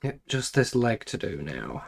Speaker 1: Yep, just this leg to do now.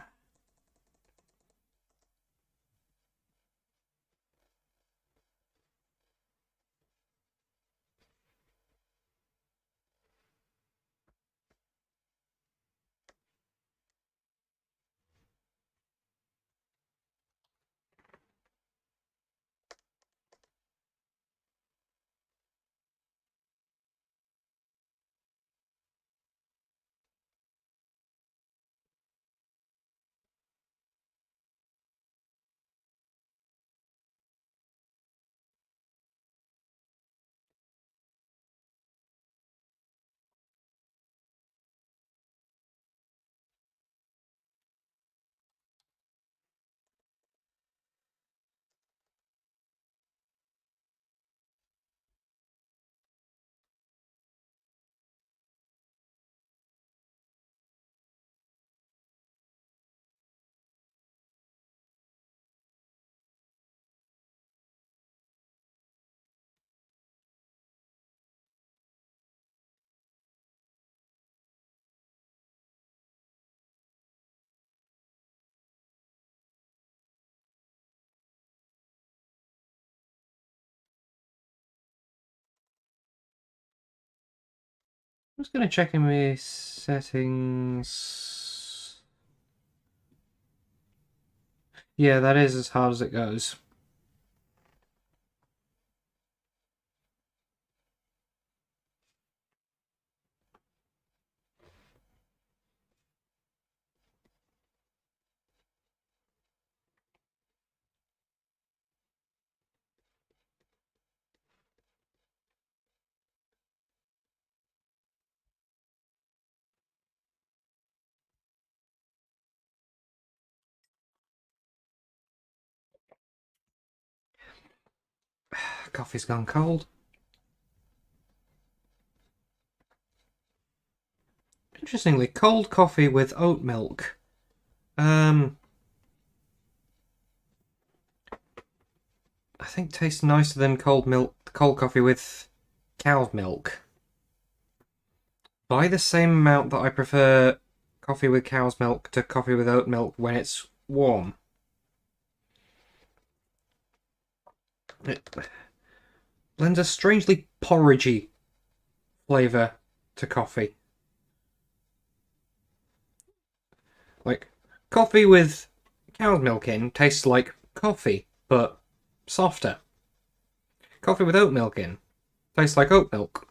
Speaker 1: I'm just going to check in my settings. Yeah, that is as hard as it goes. Coffee's gone cold. Interestingly, cold coffee with oat milk. I think tastes nicer than cold coffee with cow's milk. By the same amount that I prefer coffee with cow's milk to coffee with oat milk when it's warm. It lends a strangely porridgey flavour to coffee. Like, coffee with cow's milk in tastes like coffee, but softer. Coffee with oat milk in tastes like oat milk.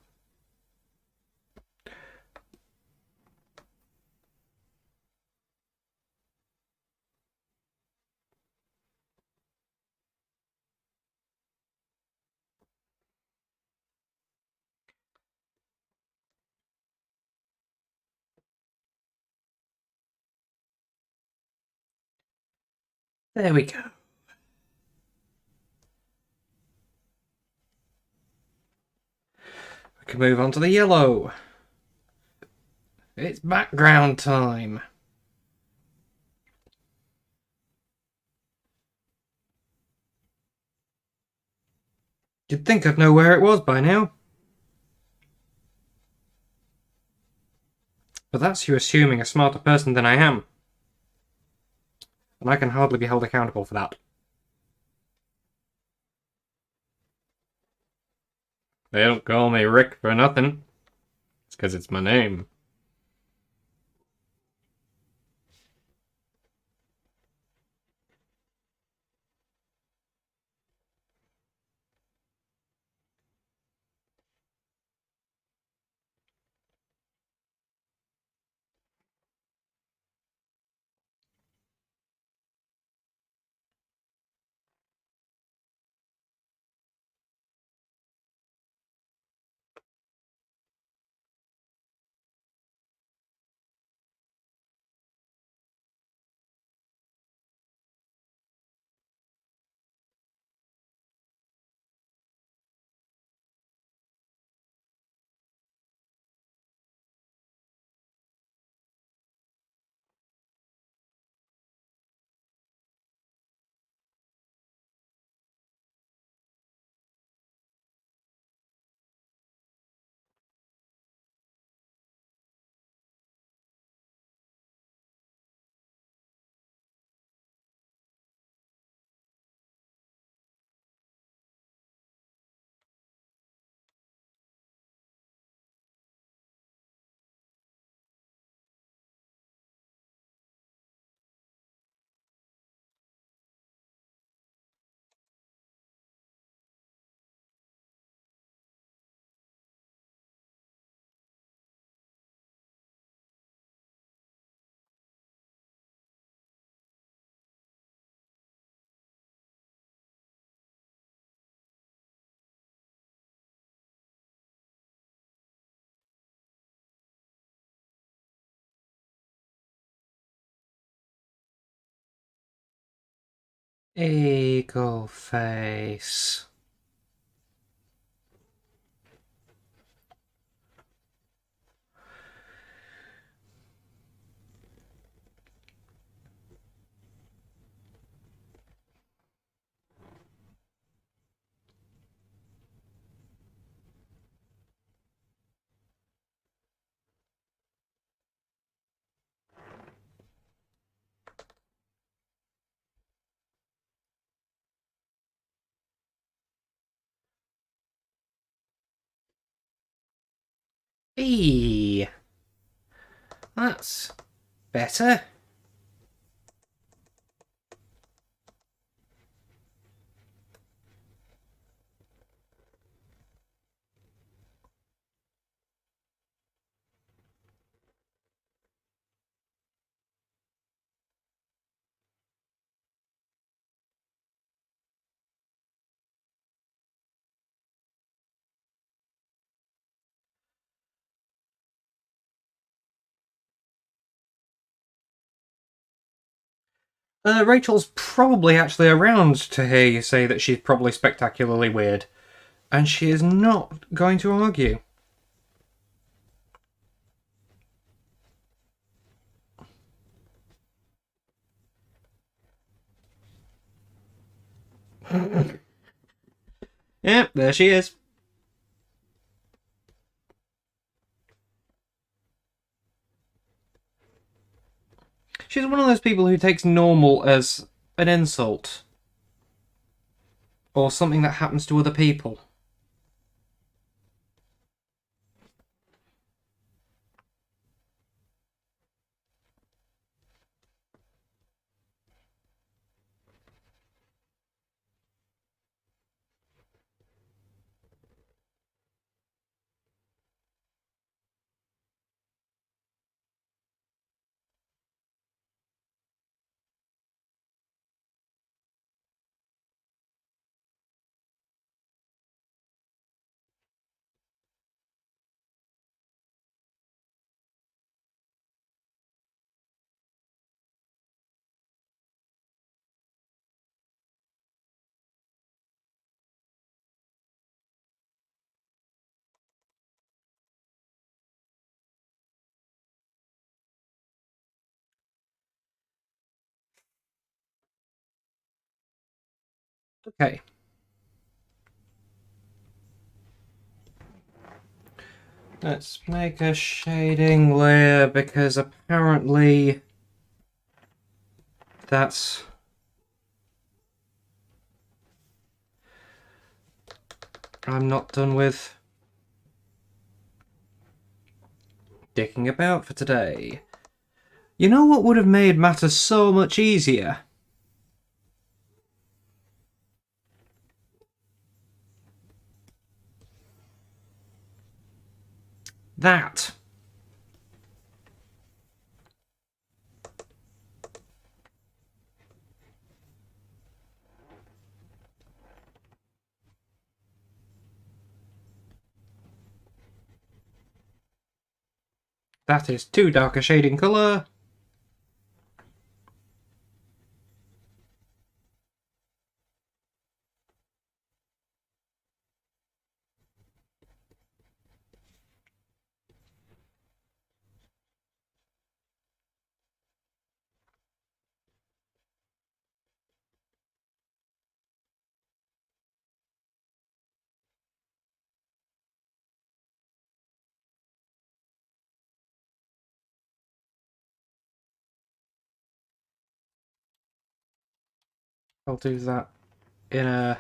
Speaker 1: There we go. can move on to the yellow. It's background time. You'd think I'd know where it was by now. But that's you assuming a smarter person than I am. And I can hardly be held accountable for that. They don't call me Rick for nothing. It's because it's my name. Eagle face. Eee. That's better. Rachel's probably actually around to hear you say that she's probably spectacularly weird. And she is not going to argue. Yep, there she is. She's one of those people who takes normal as an insult. Or something that happens to other people. Okay. Let's make a shading layer because apparently that's... I'm not done with dicking about for today. You know what would have made matters so much easier? That. That is too dark a shading colour. I'll do that in a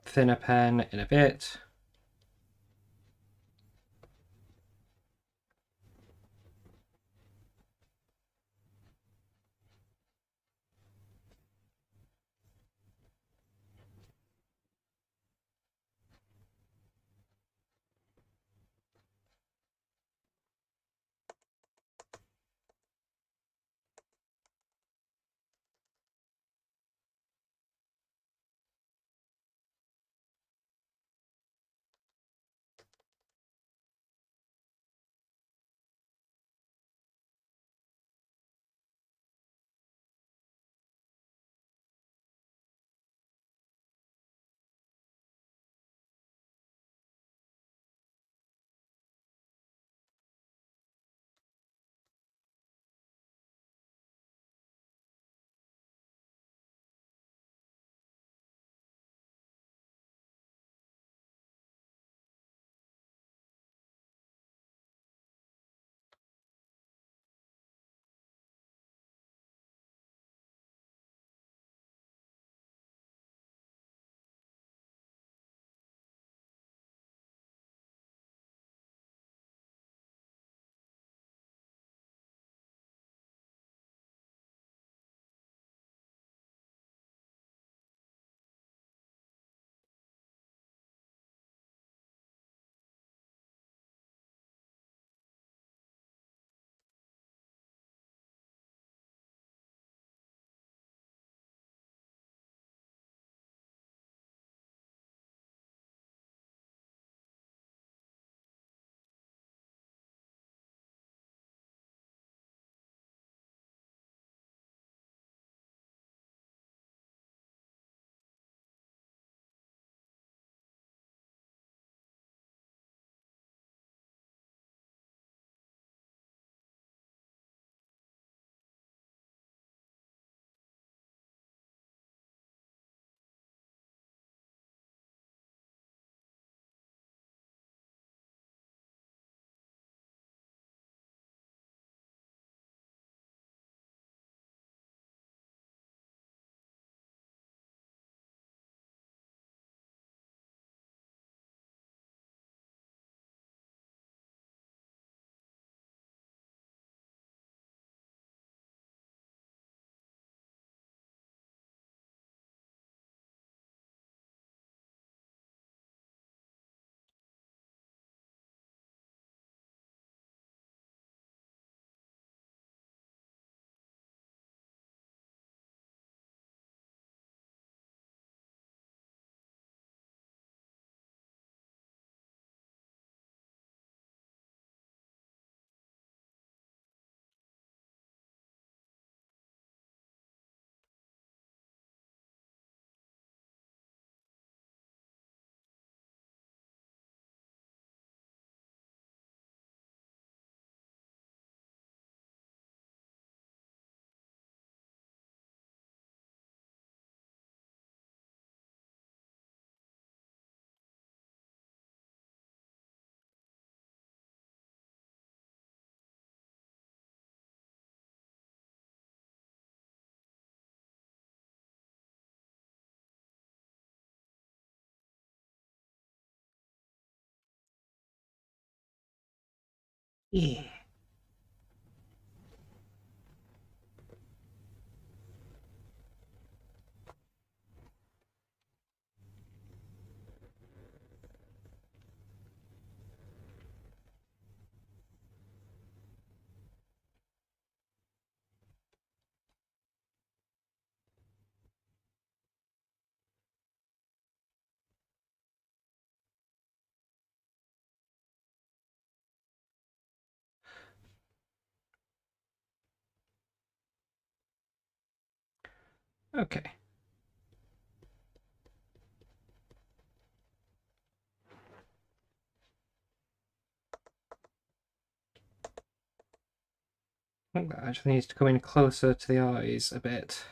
Speaker 1: thinner pen in a bit. Yeah. Okay. I think that actually needs to come in closer to the eyes a bit.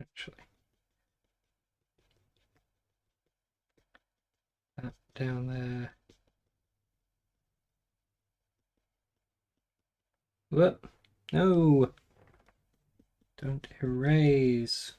Speaker 1: Actually. That down there. Whoop. No. Don't erase.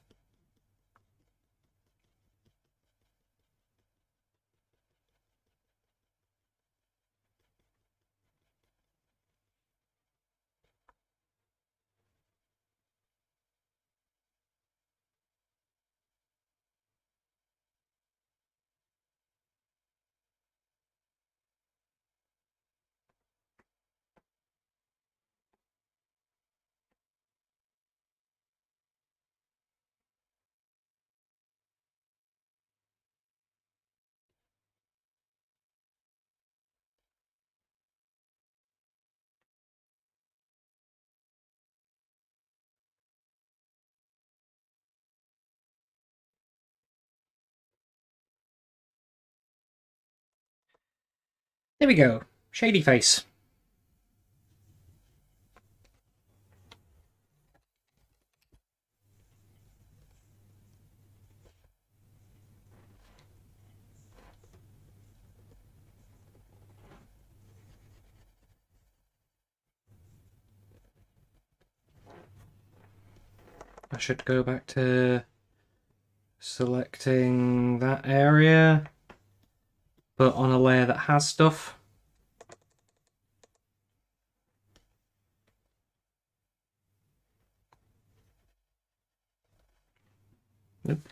Speaker 1: There we go. Shady face. I should go back to selecting that area, but on a layer that has stuff. Nope.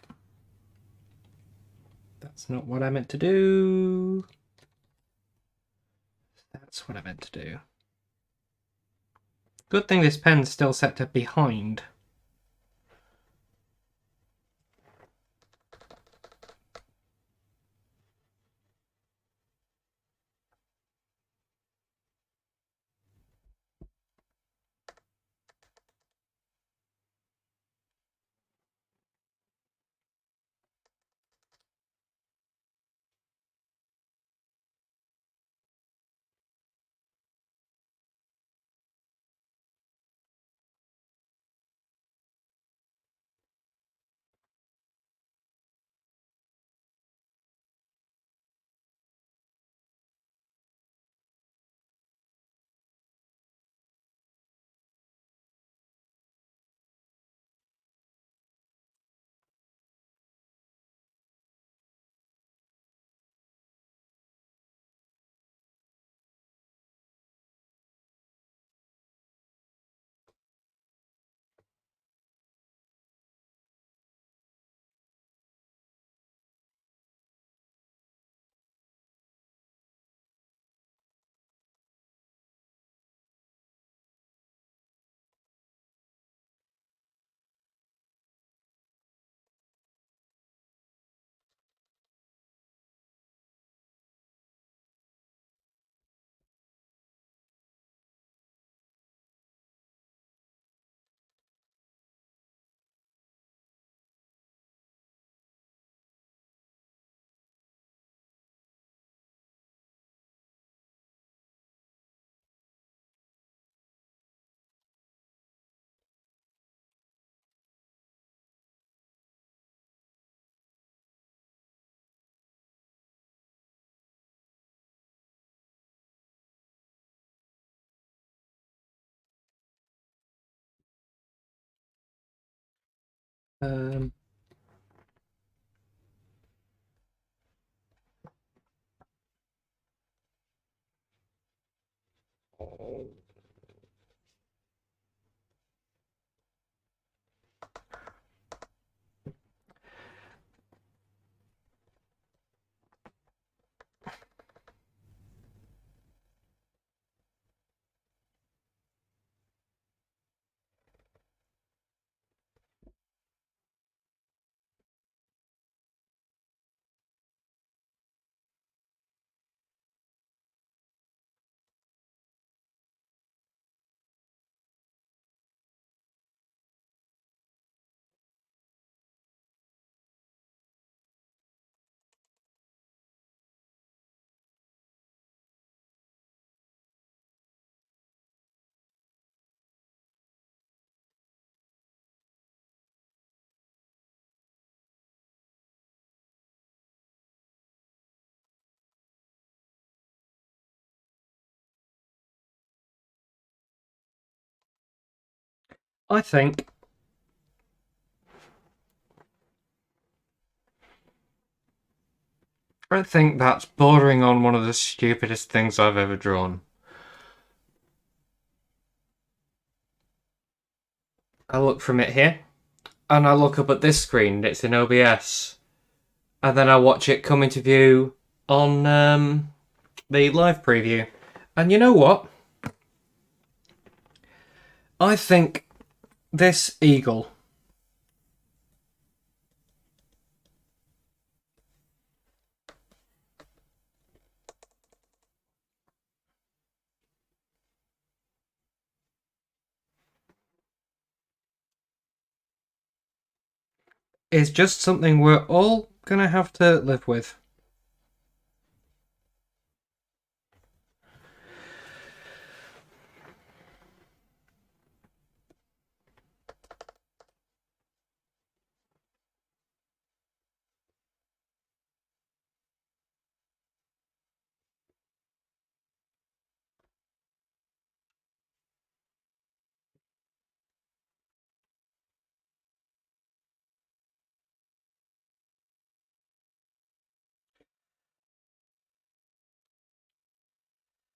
Speaker 1: That's not what I meant to do. That's what I meant to do. Good thing this pen's still set to behind. Um, I think that's bordering on one of the stupidest things I've ever drawn. I look from it here, and I look up at this screen, it's in OBS, and then I watch it come into view on the live preview. And you know what? I think this eagle is just something we're all gonna have to live with.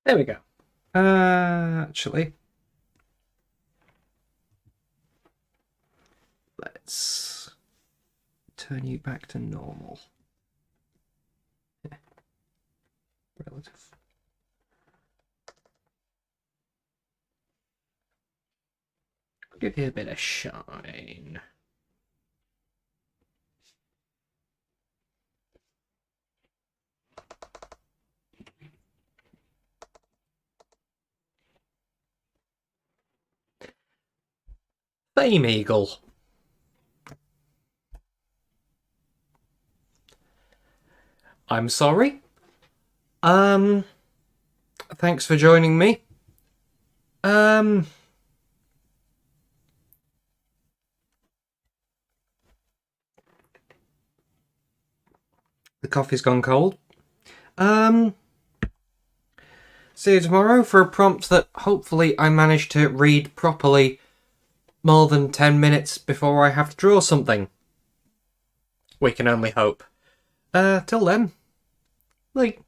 Speaker 1: There we go. Actually, let's turn you back to normal. Relative. Give you a bit of shine. Fame Eagle. I'm sorry. Thanks for joining me. The coffee's gone cold. See you tomorrow for a prompt that hopefully I manage to read properly more than 10 minutes before I have to draw something. We can only hope. Till then, like...